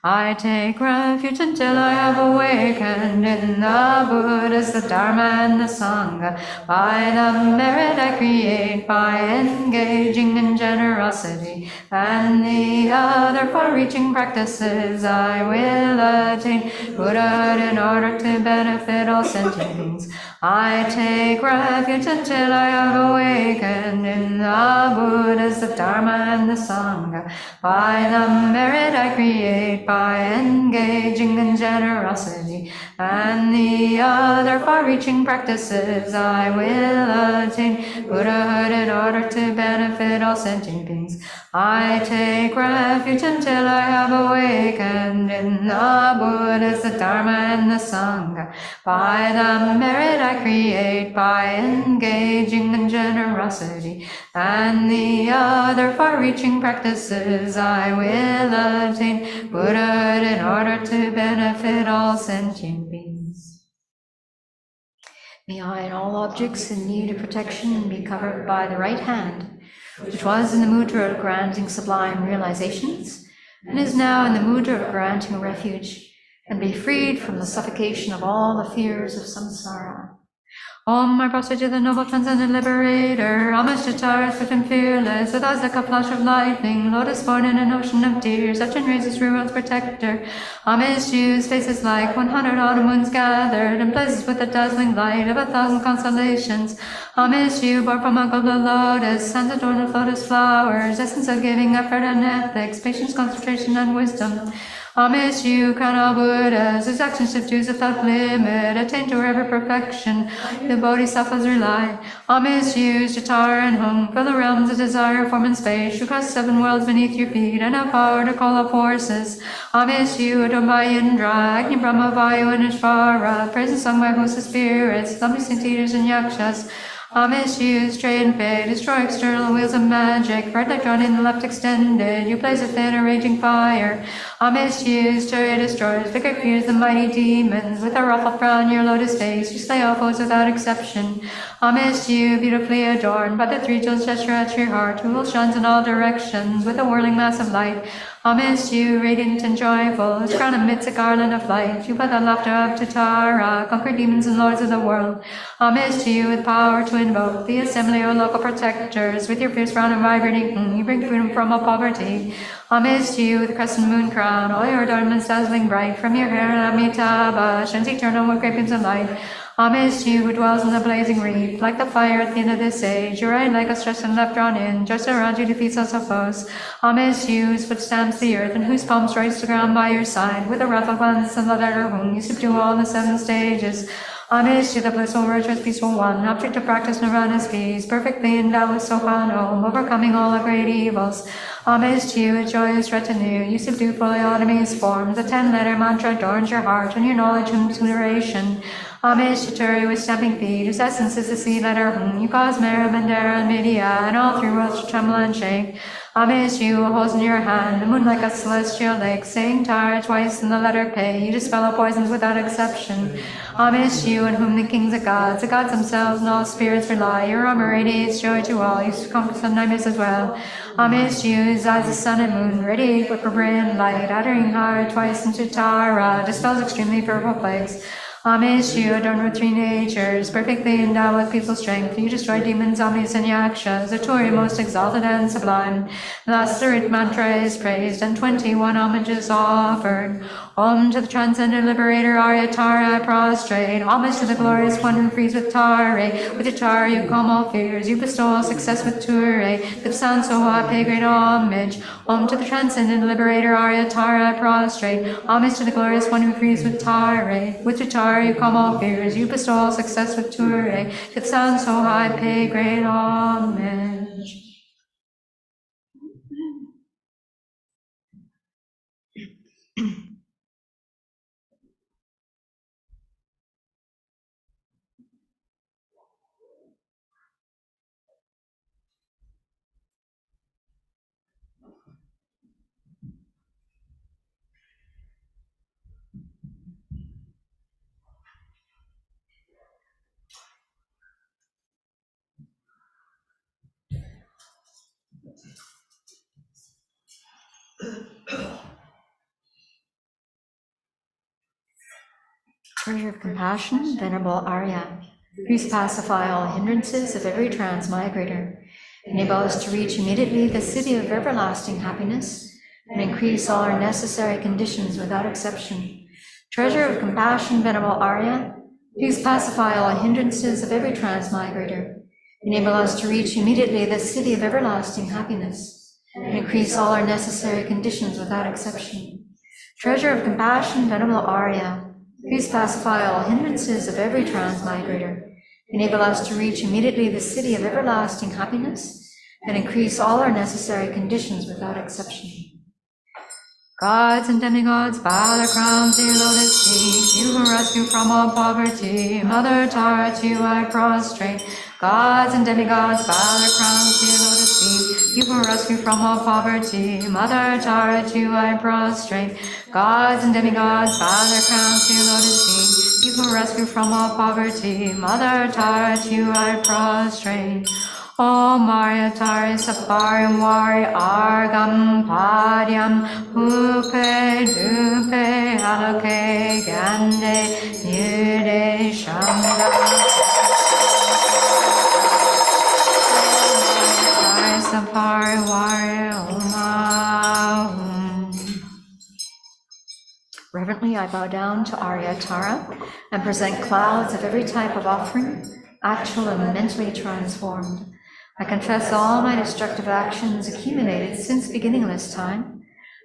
I I take refuge until I have awakened in the Buddhas, the Dharma, and the Sangha. By the merit I create by engaging in generosity and the other far-reaching practices, I will attain Buddhahood in order to benefit all sentient beings. I take refuge until I have awakened in the Buddhas, the Dharma, and the Sangha. By the merit I create by engaging in generosity and the other far-reaching practices, I will attain Buddhahood in order to benefit all sentient beings. I take refuge until I have awakened in the Buddhas, the Dharma, and the Sangha. By the merit I create by engaging in generosity and the other far-reaching practices, I will attain Buddhahood in order to benefit all sentient beings. May I and all objects in need of protection be covered by the right hand, which was in the mudra of granting sublime realizations, and is now in the mudra of granting refuge, and be freed from the suffocation of all the fears of samsara. Om, I prostrate to the noble transcendent liberator, homage to Tara, swift and fearless, with eyes like a flash of lightning, lotus born in an ocean of tears, such and raises true world's protector. Homage to you, faces like 100 autumn moons gathered, and blazes with the dazzling light of 1,000 constellations. Homage to you, born from a golden lotus, hands adorned with lotus flowers, essence of giving, effort and ethics, patience, concentration, and wisdom. Homage to you, crown all Buddhas, whose actions subdues without limit, attain to wherever perfection the Bodhisattvas rely. Homage to you, Jatara and Hung, fill the realms of desire, form, and space, who cross 7 worlds beneath your feet, and have power to call up forces. Homage to you, adorned by Indra, Agni, Brahma, Vayu, and Ishvara, praise and sung by hosts of spirits, lovely saint eaters and yakshas. Homage to you, stray and fade, destroy external wheels of magic, right like drawn in the left extended, you blaze within a raging fire. Homage to you, stir destroys, vigor fears the mighty demons, with a ruffled frown your lotus face, you slay all foes without exception. Homage to you, beautifully adorned by the 3 jewels gesture at your heart, who shines in all directions, with a whirling mass of light. Homage to you, radiant and joyful, whose crown amidst a garland of light, you by the laughter of Tatara, conquer demons and lords of the world. Homage to you, with power to invoke the assembly of local protectors, with your fierce round and vibrating, you bring freedom from all poverty. Homage to you, with crescent moon crown, all your adornments dazzling bright, from your hair Amitabha shines eternal with great beams of light. Homage to you, who dwells in the blazing reef, like the fire at the end of this age, your right leg stretched and left drawn in, just around you defeats all foes. Homage to you, whose foot stamps the earth, and whose palm strikes the ground by your side, with a wrathful glance and the letter whom you subdue all the 7 stages. Homage to the blissful, virtuous, peaceful one, object of practice, nirvana's peace, perfectly endowed with Sohano, overcoming all the great evils. Homage to you, a joyous retinue, you subdue fully all enemies' forms, the 10-letter mantra adorns your heart, and your knowledge whom duration. Homage to Turi with stamping feet, whose essence is the C-letter whom you cause Mera, Mandara, and Media, and all 3 worlds to tremble and shake. Homage to you, who holds in your hand the moon like a celestial lake, saying Tara twice in the letter K, you dispel all poisons without exception. Homage to you, in whom the kings of the gods themselves and all spirits rely, your armor radiates joy to all, you conquer some nightmares as well. Homage to you, whose eyes the sun and moon radiate with brilliant light, uttering high twice into Tara, dispels extremely fearful plagues. Homage to you, adorned with 3 natures, perfectly endowed with peaceful strength, you destroy demons, zombies, and yakshas, the Tory most exalted and sublime. Thus the root mantra is praised, and 21 homages offered. Om to the transcendent liberator, Aryatara, I prostrate. Homage to the glorious one who frees with Tare. With your Tara you calm all fears, you bestow all success with Ture. With sound so high, pay great homage. Om to the transcendent liberator, Aryatara, I prostrate. Homage to the glorious one who frees with Tare. With your Tara you calm all fears, you bestow all success with Ture. With sound so high, pay great homage. Treasure of compassion, Venerable Arya, please pacify all hindrances of every transmigrator. Enable us to reach immediately the city of everlasting happiness and increase all our necessary conditions without exception. Treasure of compassion, Venerable Arya, please pacify all hindrances of every transmigrator. Enable us to reach immediately the city of everlasting happiness and increase all our necessary conditions without exception. Treasure of compassion, Venerable Arya, please pacify all hindrances of every transmigrator. Enable us to reach immediately the city of everlasting happiness and increase all our necessary conditions without exception. Gods and demigods bow their crowns to your lotus feet. You who rescue from all poverty, Mother Tara, to you I prostrate. Gods and demigods bow their crowns to your lotus feet. You who rescue from all poverty, Mother Tara, to you I prostrate. Gods and demigods bow their crowns to your lotus feet. You who rescue from all poverty, Mother Tara, to you I prostrate. Om Arya Tari Saparim Vari Argam Padyam Hupe Dupe Aloke Gande Nirde Shambha. Sapari Vari Om. Reverently I bow down to Arya Tara and present clouds of every type of offering, actual and mentally transformed. I confess all my destructive actions accumulated since beginningless time.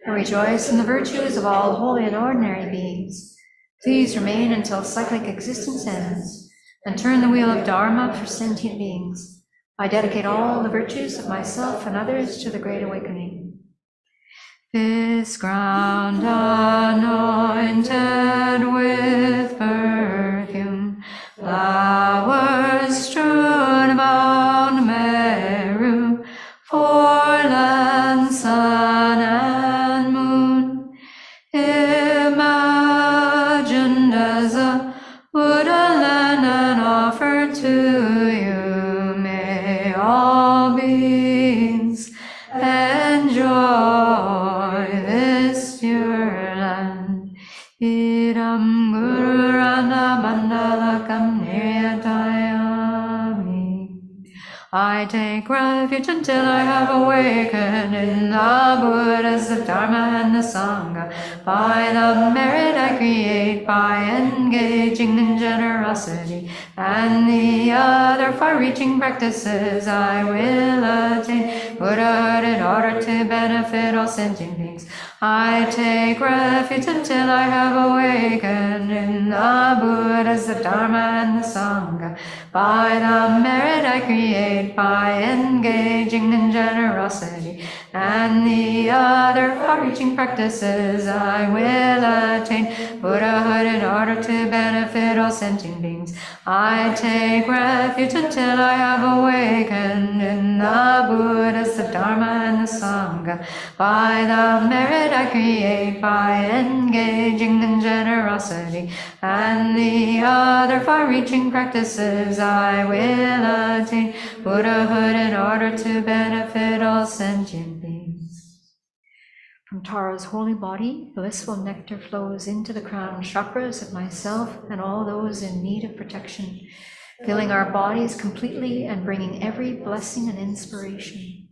I rejoice in the virtues of all holy and ordinary beings. Please remain until cyclic existence ends and turn the wheel of Dharma for sentient beings. I dedicate all the virtues of myself and others to the Great Awakening. This ground anointed with perfume, flowers strewn about Meru, foreland, sun and moon, imagined as a woodland and offered to you. May all beings enjoy this pure land. Idam Guru Rana Mandalakam Niryatayami. I take refuge until I have awakened in the Buddhas of Dharma and the Sangha. By the merit I create by engaging in generosity and the other far-reaching practices, I will attain Buddhahood in order to benefit all sentient beings. I take refuge until I have awakened in the Buddhas of Dharma and the Sangha. By the merit I create by engaging in generosity and the other far-reaching practices, I will attain Buddhahood in order to benefit all sentient beings. I take refuge until I have awakened in the Buddhas of Dharma and the Sangha. By the merit I create by engaging in generosity and the other far-reaching practices, I will attain Buddhahood in order to benefit all sentient beings. From Tara's holy body, blissful nectar flows into the crown chakras of myself and all those in need of protection, filling our bodies completely and bringing every blessing and inspiration.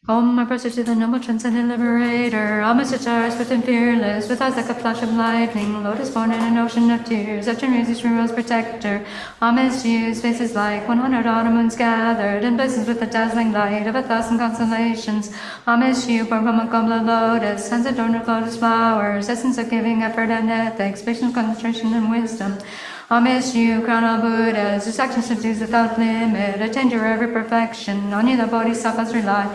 Om, I press to the noble transcendent liberator. All my stars with and fearless, with eyes like a flash of lightning. Lotus born in an ocean of tears. After music, Shrimel's protector. Homage to you, spaces like 100 autumn moons gathered, and blazes with the dazzling light of 1,000 constellations. Homage to you, born from a goblet lotus, hands adorned with lotus flowers, essence of giving, effort, and ethics, patience, concentration, and wisdom. Homage to you, crown all Buddhas, whose action subdues without limit, attain to every perfection. On you the bodhisattvas rely.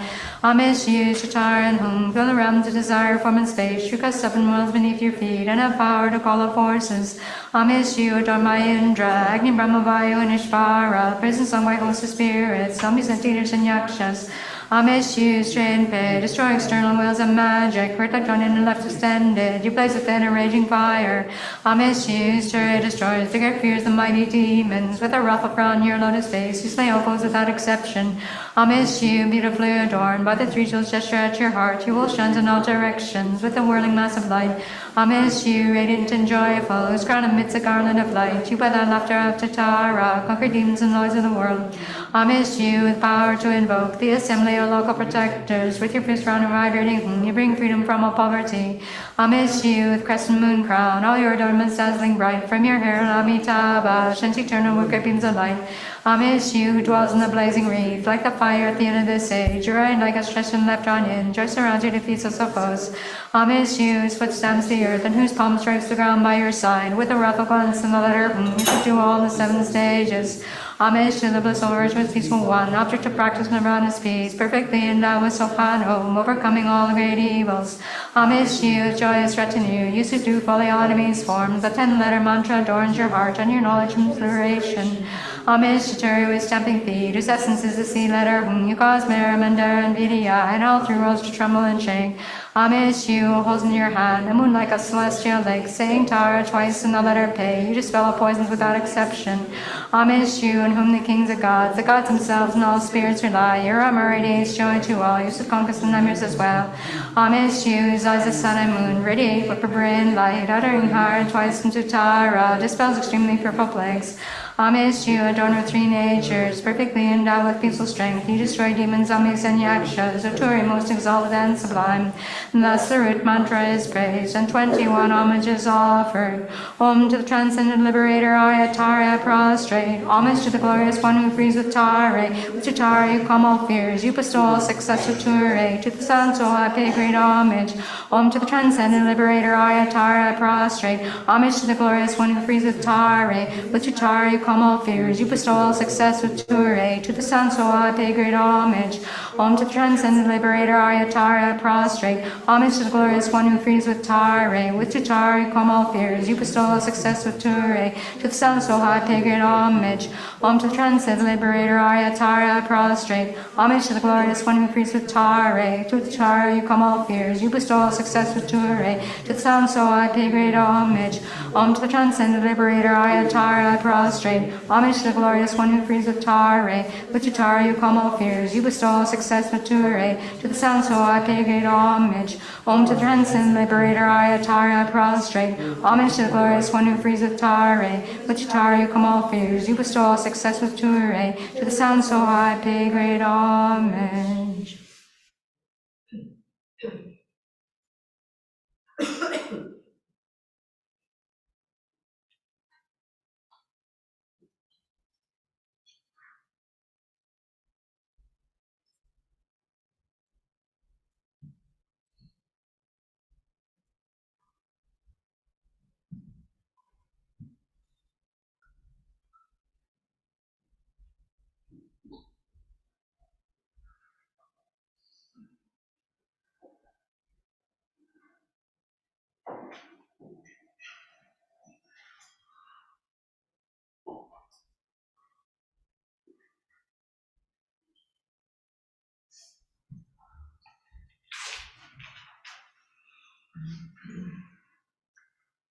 Homage to you, Shatar, in whom fill the realms of desire, form, and space. You cast 7 worlds beneath your feet, and have power to call up forces. Homage to you, adore my Indra, Agni, Brahma, Vayu, and Ishvara, praise and song by hosts of spirits, zombies and teachers and yakshas. Homage to you, straight pay, destroy external wills and magic, reflect on in and left extended, you blaze within a raging fire. Homage to you, stir, destroys the great fears, the mighty demons, with a wrath upon your lotus face, you slay all foes without exception. Homage to you, beautifully adorned by the 3 jewels gesture at your heart, you will shine in all directions, with a whirling mass of light. Homage to you, radiant and joyful, whose crown amidst a garland of light, you by thy laughter after Tara, conquer demons and noise of the world. Homage to you, with power to invoke the assembly of local protectors, with your fierce round and vibrating, you bring freedom from all poverty. Homage to you, with crest and moon crown, all your adornments dazzling bright, from your hair Amitabha, shines eternal with great beams of light. Homage to you, who dwells in the blazing reef, like the fire at the end of this age, your eye like a stretched and left onion, joy surrounds you, defeats us of foes. Homage to you, whose foot stamps the earth, and whose palm strikes the ground by your side, with a wrathful glance in the letter whom you subdue all the 7 stages. Homage to the blissful virtuous peaceful one, object of practice nirvana's peace, perfectly endowed with Sohano, overcoming all the great evils. Homage to you, joyous retinue, you subdue folly enemies forms, the 10-letter mantra adorns your heart, and your knowledge and inspiration. Homage to Turi with stamping feet, whose essence is the sea letter, whom you cause merriment and Vidya, and all 3 worlds to tremble and shake. Homage to you, who holds in your hand a moon like a celestial lake, saying Tara twice in the letter Pay, you dispel all poisons without exception. Homage to you, in whom the kings of gods, the gods themselves and all spirits rely, your armor radiates joy to all, you conquest and nemirs as well. Homage to you, whose eyes the sun and moon radiate with brilliant light, uttering hard twice into Tara, dispels extremely fearful plagues. Homage to you, adorned with 3 natures, perfectly endowed with peaceful strength, you destroy demons, zombies, and yakshas, Oturi most exalted and sublime. Thus the root mantra is praised, and 21 homages offered. Om to the transcendent liberator, Ayatara, I prostrate. Homage to the glorious one who frees with Tare. With your Tare you calm all fears, you bestow all success with Ture. To the Sanso I pay great homage. Om to the transcendent liberator, Ayatara, I prostrate. Homage to the glorious one who frees with Tare. With your Tare you calm all fears, you bestow all success with Ture. To the Sanso I pay great homage. Om to the transcendent liberator, Ayatara, I prostrate. Homage to the glorious one who frees with Tare. With your Tare you calm all fears, you bestow all success with Ture. To the Sanso I pay great homage. Om to the transcendent liberator, Ayatara, I prostrate. Homage to the glorious one who frees with Tare. To the Tare you calm all fears, you bestow all success with Ture. To the Sanso I pay great homage. Om to the transcendent liberator, Ayatara, I prostrate. Homage to the glorious one who frees with Tare. With your Tare you calm all fears, you bestow all success with Ture. To the Sanso I pay great homage. Om to the transcendent liberator, Ayatara, I prostrate. Homage to the glorious one who frees with Tare. With your Tare you calm all fears, you bestow all success with Ture. To the Sanso I pay great homage.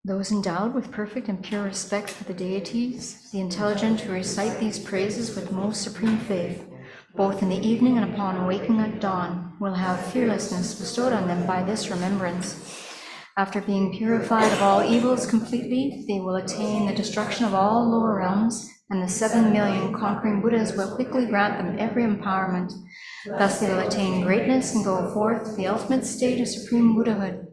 Those endowed with perfect and pure respect for the deities, the intelligent who recite these praises with most supreme faith, both in the evening and upon awaking at dawn, will have fearlessness bestowed on them by this remembrance. After being purified of all evils completely, they will attain the destruction of all lower realms and the 7 million conquering Buddhas will quickly grant them every empowerment. Thus they will attain greatness and go forth to the ultimate state of supreme Buddhahood.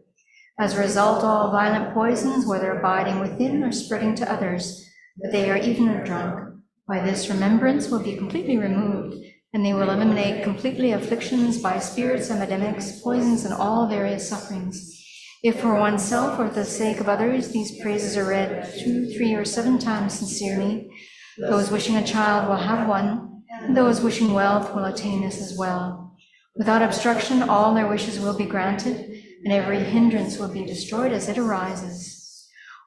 As a result, all violent poisons, whether abiding within or spreading to others, that they are even drunk, by this remembrance will be completely removed, and they will eliminate completely afflictions by spirits, epidemics, poisons, and all various sufferings. If for oneself or for the sake of others, these praises are read 2, 3, or 7 times sincerely, those wishing a child will have one, and those wishing wealth will attain this as well. Without obstruction, all their wishes will be granted, and every hindrance will be destroyed as it arises.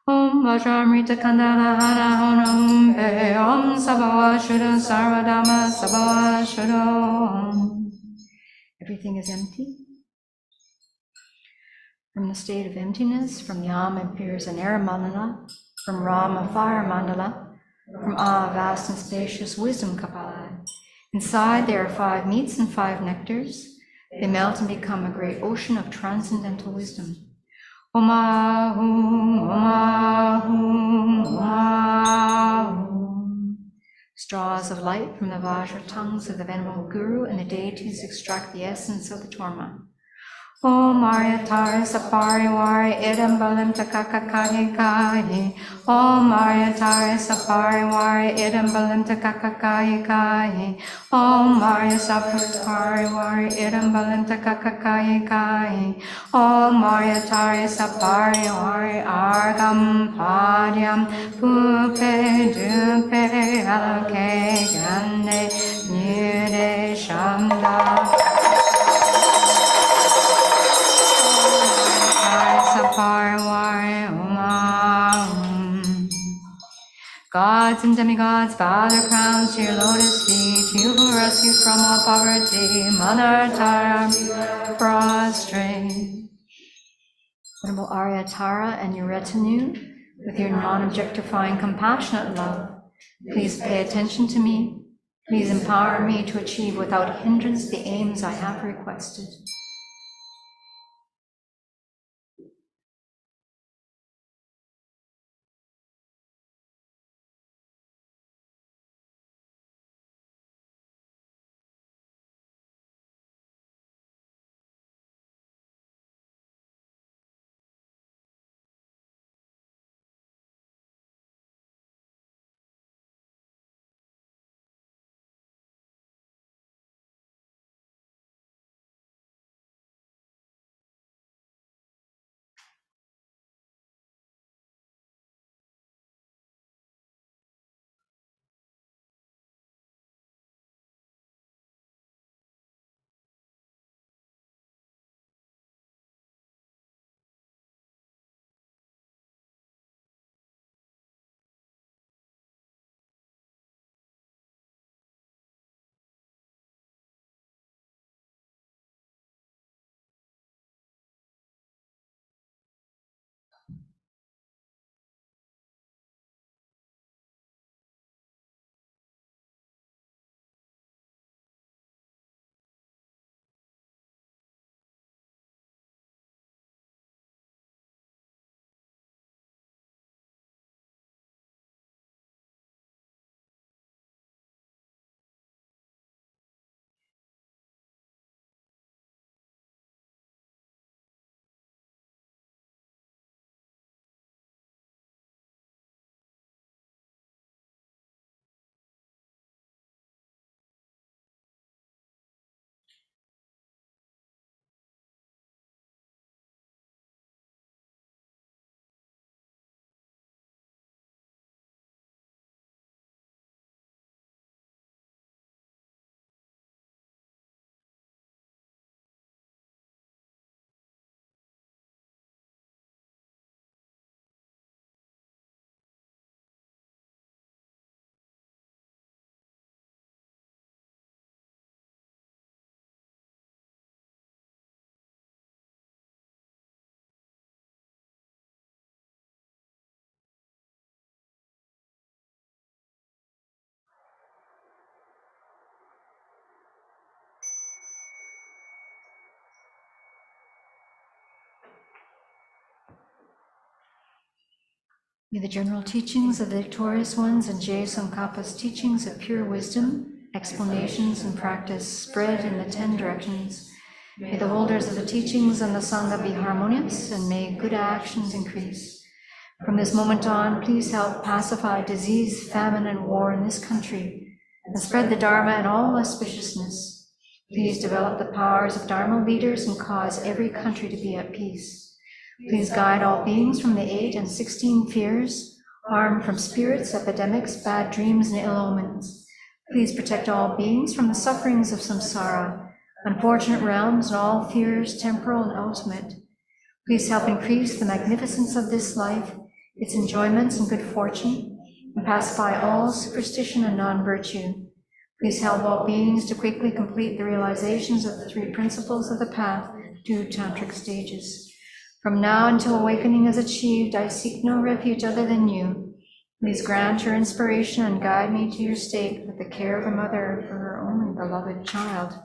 Om Vajramrita Kandala Hara Hona Pe Om Sabhava Shuddha Sarvadama Sabhava Shuddha. Everything is empty. From the state of emptiness, from Yam appears an air mandala, from Ram a fire mandala, from Ah vast and spacious wisdom kapala. Inside there are 5 meats and 5 nectars. They melt and become a great ocean of transcendental wisdom. Om Ahum, Om Ahum, Om Ahum. Straws of light from the Vajra tongues of the venerable Guru and the deities extract the essence of the Torma. Om Aryatara Sapariwari Idam Balim Takakakahi Kahi. Om Aryatara Sapariwari Idam Balim Takakakahi Kahi. Om Arya Sapariwari Idam Balim Takakakahi Kahi. Om Aryatara Sapariwari Argam Padyam Pupe Dupe Aloke Gande Nyude Shamda. Gods and demigods bow their crowns to your lotus feet, you who rescued from all poverty, Mother Tara, prostrate. Venerable Arya Tara and your retinue, with your non-objectifying, compassionate love, please pay attention to me. Please empower me to achieve without hindrance the aims I have requested. May the general teachings of the victorious ones and Je Tsongkhapa's teachings of pure wisdom, explanations, and practice spread in the 10 directions. May the holders of the teachings and the Sangha be harmonious, and may good actions increase. From this moment on, please help pacify disease, famine, and war in this country, and spread the Dharma in all auspiciousness. Please develop the powers of Dharma leaders and cause every country to be at peace. Please guide all beings from the 8 and 16 fears, harm from spirits, epidemics, bad dreams, and ill omens. Please protect all beings from the sufferings of samsara, unfortunate realms, and all fears, temporal and ultimate. Please help increase the magnificence of this life, its enjoyments and good fortune, and pacify all superstition and non-virtue. Please help all beings to quickly complete the realizations of the 3 principles of the path, 2 tantric stages. From now until awakening is achieved, I seek no refuge other than you. Please grant your inspiration and guide me to your state with the care of a mother for her only beloved child.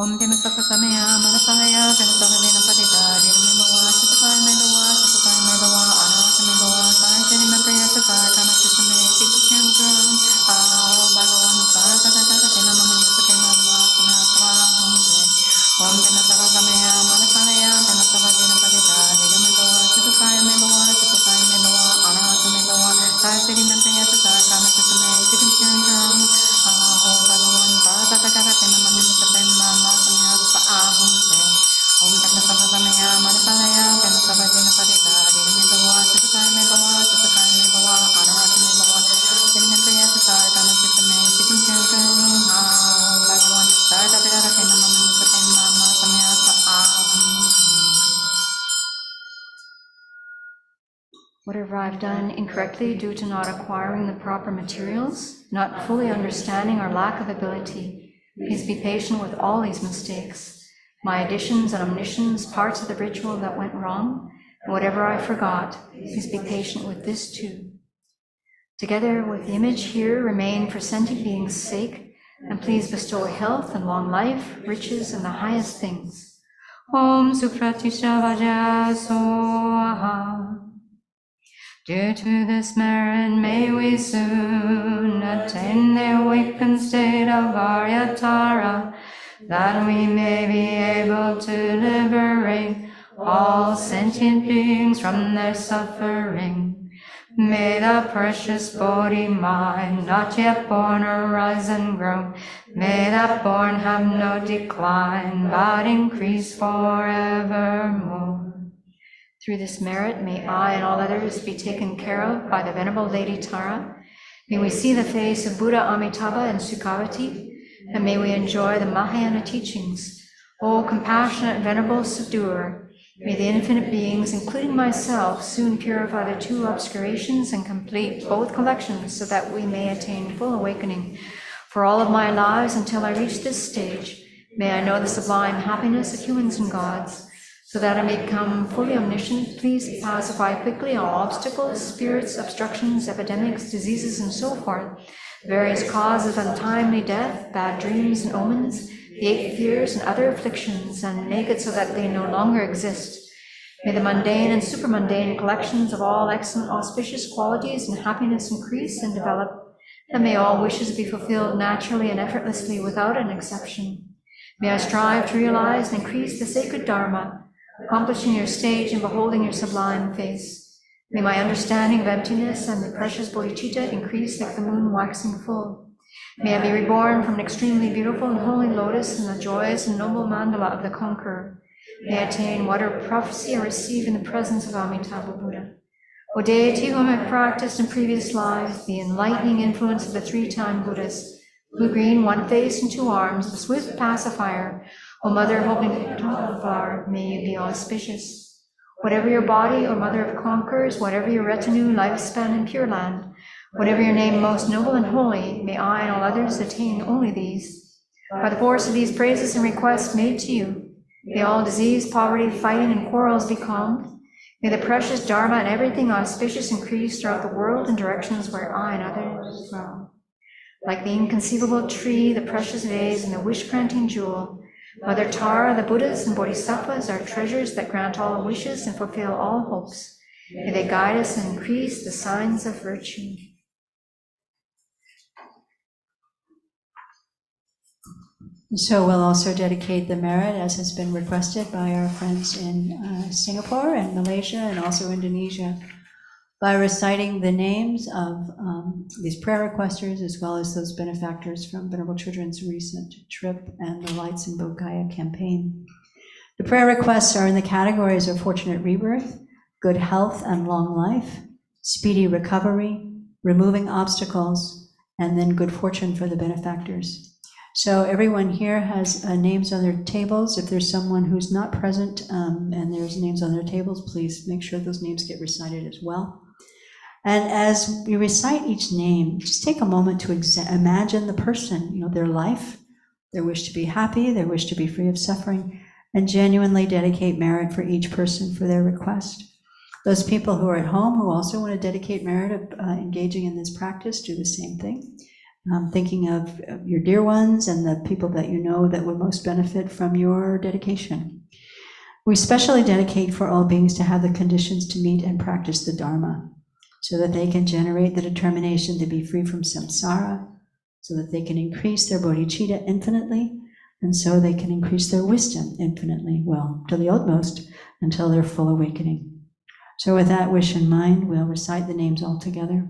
Om Dima Sapa Samaya Manapalaya Pinasavadina Padita Dirimibawa Sukai Medawa Sukai Medawa Anasamibawa Saitani Mapriyasata Kamasisame Siddhyangram Ao Bhagavan Saratata Tinamama Yusukai Madhva Punatva Homte Om Dima Sapa Samaya Manapalaya Pinasavadina Padita Dirimibawa Sukai Medawa Sukai Medawa Anasamibawa Saitani Mapriyasata Kamasisame Siddhyangram Ao Bhagavan Saratata Tinamama Yusukai Whatever I've done incorrectly due to not acquiring the proper materials, not fully understanding or lack of ability, please be patient with all these mistakes. My additions and omissions, parts of the ritual that went wrong, and whatever I forgot, please be patient with this too. Together with the image here, remain for sentient beings' sake, and please bestow health and long life, riches, and the highest things. Om Supratisha Vaja Soha. Due to this merit, may we soon attain the awakened state of Aryatara, that we may be able to liberate all sentient beings from their suffering. May the precious Bodhi mind, not yet born, arise and grow. May that born have no decline, but increase forevermore. Through this merit, may I and all others be taken care of by the Venerable Lady Tara. May we see the face of Buddha Amitabha and Sukhavati, and may we enjoy the Mahayana teachings. O compassionate Venerable Subduer, may the infinite beings, including myself, soon purify the 2 obscurations and complete both collections so that we may attain full awakening. For all of my lives until I reach this stage, may I know the sublime happiness of humans and gods. So that I may become fully omniscient, please pacify quickly all obstacles, spirits, obstructions, epidemics, diseases, and so forth, various causes of untimely death, bad dreams and omens, the 8 fears and other afflictions, and make it so that they no longer exist. May the mundane and supermundane collections of all excellent auspicious qualities and happiness increase and develop, and may all wishes be fulfilled naturally and effortlessly without an exception. May I strive to realize and increase the sacred Dharma, accomplishing your stage and beholding your sublime face. May my understanding of emptiness and the precious bodhicitta increase like the moon waxing full. May I be reborn from an extremely beautiful and holy lotus in the joyous and noble mandala of the conqueror. May I attain whatever prophecy I receive in the presence of Amitabha Buddha. O deity whom I practiced in previous lives, the enlightening influence of the 3-time Buddhas, blue-green, 1 face and 2 arms, the swift pacifier, O Mother holding the flower, may you be auspicious. Whatever your body, O Mother of Conquerors, whatever your retinue, lifespan, in Pure Land, whatever your name most noble and holy, may I and all others attain only these. By the force of these praises and requests made to you, may all disease, poverty, fighting, and quarrels be calmed. May the precious Dharma and everything auspicious increase throughout the world in directions where I and others grow. Like the inconceivable tree, the precious vase, and the wish-granting jewel, Mother Tara, the Buddhas and Bodhisattvas are treasures that grant all wishes and fulfill all hopes. May they guide us and increase the signs of virtue. So we'll also dedicate the merit, as has been requested by our friends in Singapore and Malaysia and also Indonesia, by reciting the names of these prayer requesters as well as those benefactors from Venerable Children's recent trip and the Lights in Bodh campaign. The prayer requests are in the categories of fortunate rebirth, good health and long life, speedy recovery, removing obstacles, and then good fortune for the benefactors. So everyone here has names on their tables. If there's someone who's not present and there's names on their tables, please make sure those names get recited as well. And as we recite each name, just take a moment to imagine the person, their life, their wish to be happy, their wish to be free of suffering, and genuinely dedicate merit for each person for their request. Those people who are at home who also want to dedicate merit of engaging in this practice, do the same thing. Thinking of your dear ones and the people that you know that would most benefit from your dedication. We specially dedicate for all beings to have the conditions to meet and practice the Dharma, so that they can generate the determination to be free from samsara, so that they can increase their bodhicitta infinitely, and so they can increase their wisdom infinitely, well, to the utmost, until their full awakening. So with that wish in mind, we'll recite the names all together.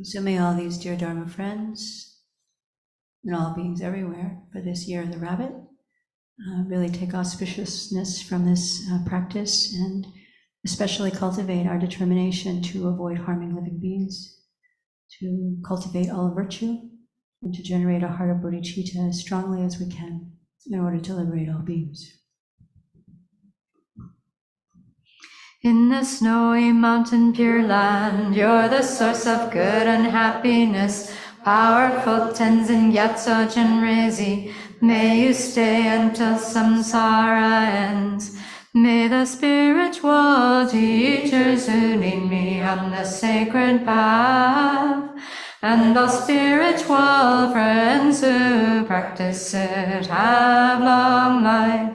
So may all these dear Dharma friends and all beings everywhere for this year of the rabbit really take auspiciousness from this practice and especially cultivate our determination to avoid harming living beings, to cultivate all virtue, and to generate a heart of bodhicitta as strongly as we can. in order to liberate all beings. In the snowy mountain pure land, you're the source of good and happiness. Powerful Tenzin Gyatso Jinrezi, may you stay until samsara ends. May the spiritual teachers who lead me on the sacred path, and all spiritual friends who practice it have long life.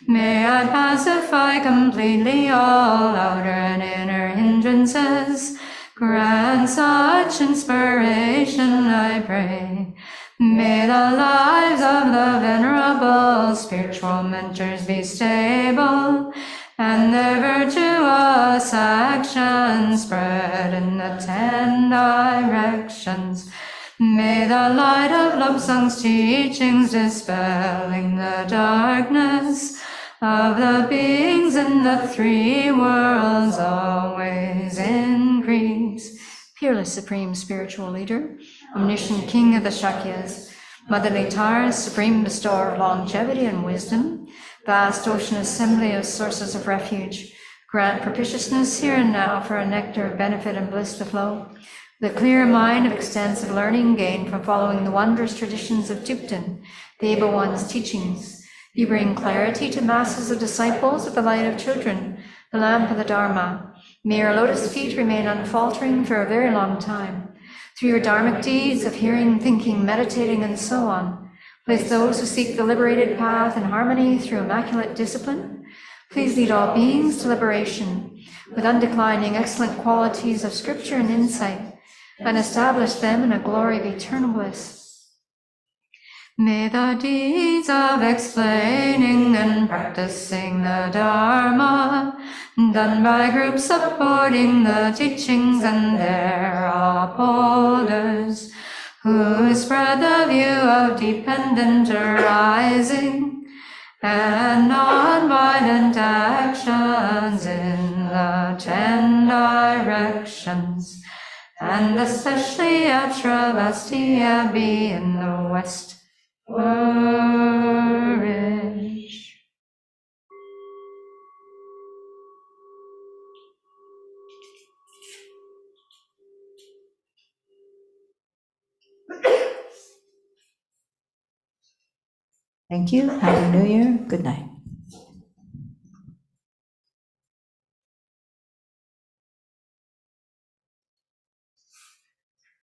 May I pacify completely all outer and inner hindrances. Grant such inspiration, I pray. May the lives of the venerable spiritual mentors be stable, and their virtuous actions spread in the 10 directions. May the light of Lobsang's teachings dispelling the darkness of the beings in the 3 worlds always increase. Peerless Supreme Spiritual Leader, Omniscient King of the Shakyas, Motherly Tara, Supreme Bestower of longevity and wisdom, vast ocean assembly of sources of refuge, grant propitiousness here and now for a nectar of benefit and bliss to flow. The clear mind of extensive learning gained from following the wondrous traditions of Tupten, the able one's teachings. You bring clarity to masses of disciples with the light of children, the lamp of the Dharma. May your lotus feet remain unfaltering for a very long time. Through your dharmic deeds of hearing, thinking, meditating, and so on, place those who seek the liberated path in harmony through immaculate discipline. Please lead all beings to liberation with undeclining excellent qualities of scripture and insight, and establish them in a glory of eternal bliss. May the deeds of explaining and practicing the Dharma, done by groups supporting the teachings and their upholders, who spread the view of dependent arising and non-violent actions in the 10 directions, and especially at Sravasti Abbey in the West Courage. Thank you. Happy New Year. Good night.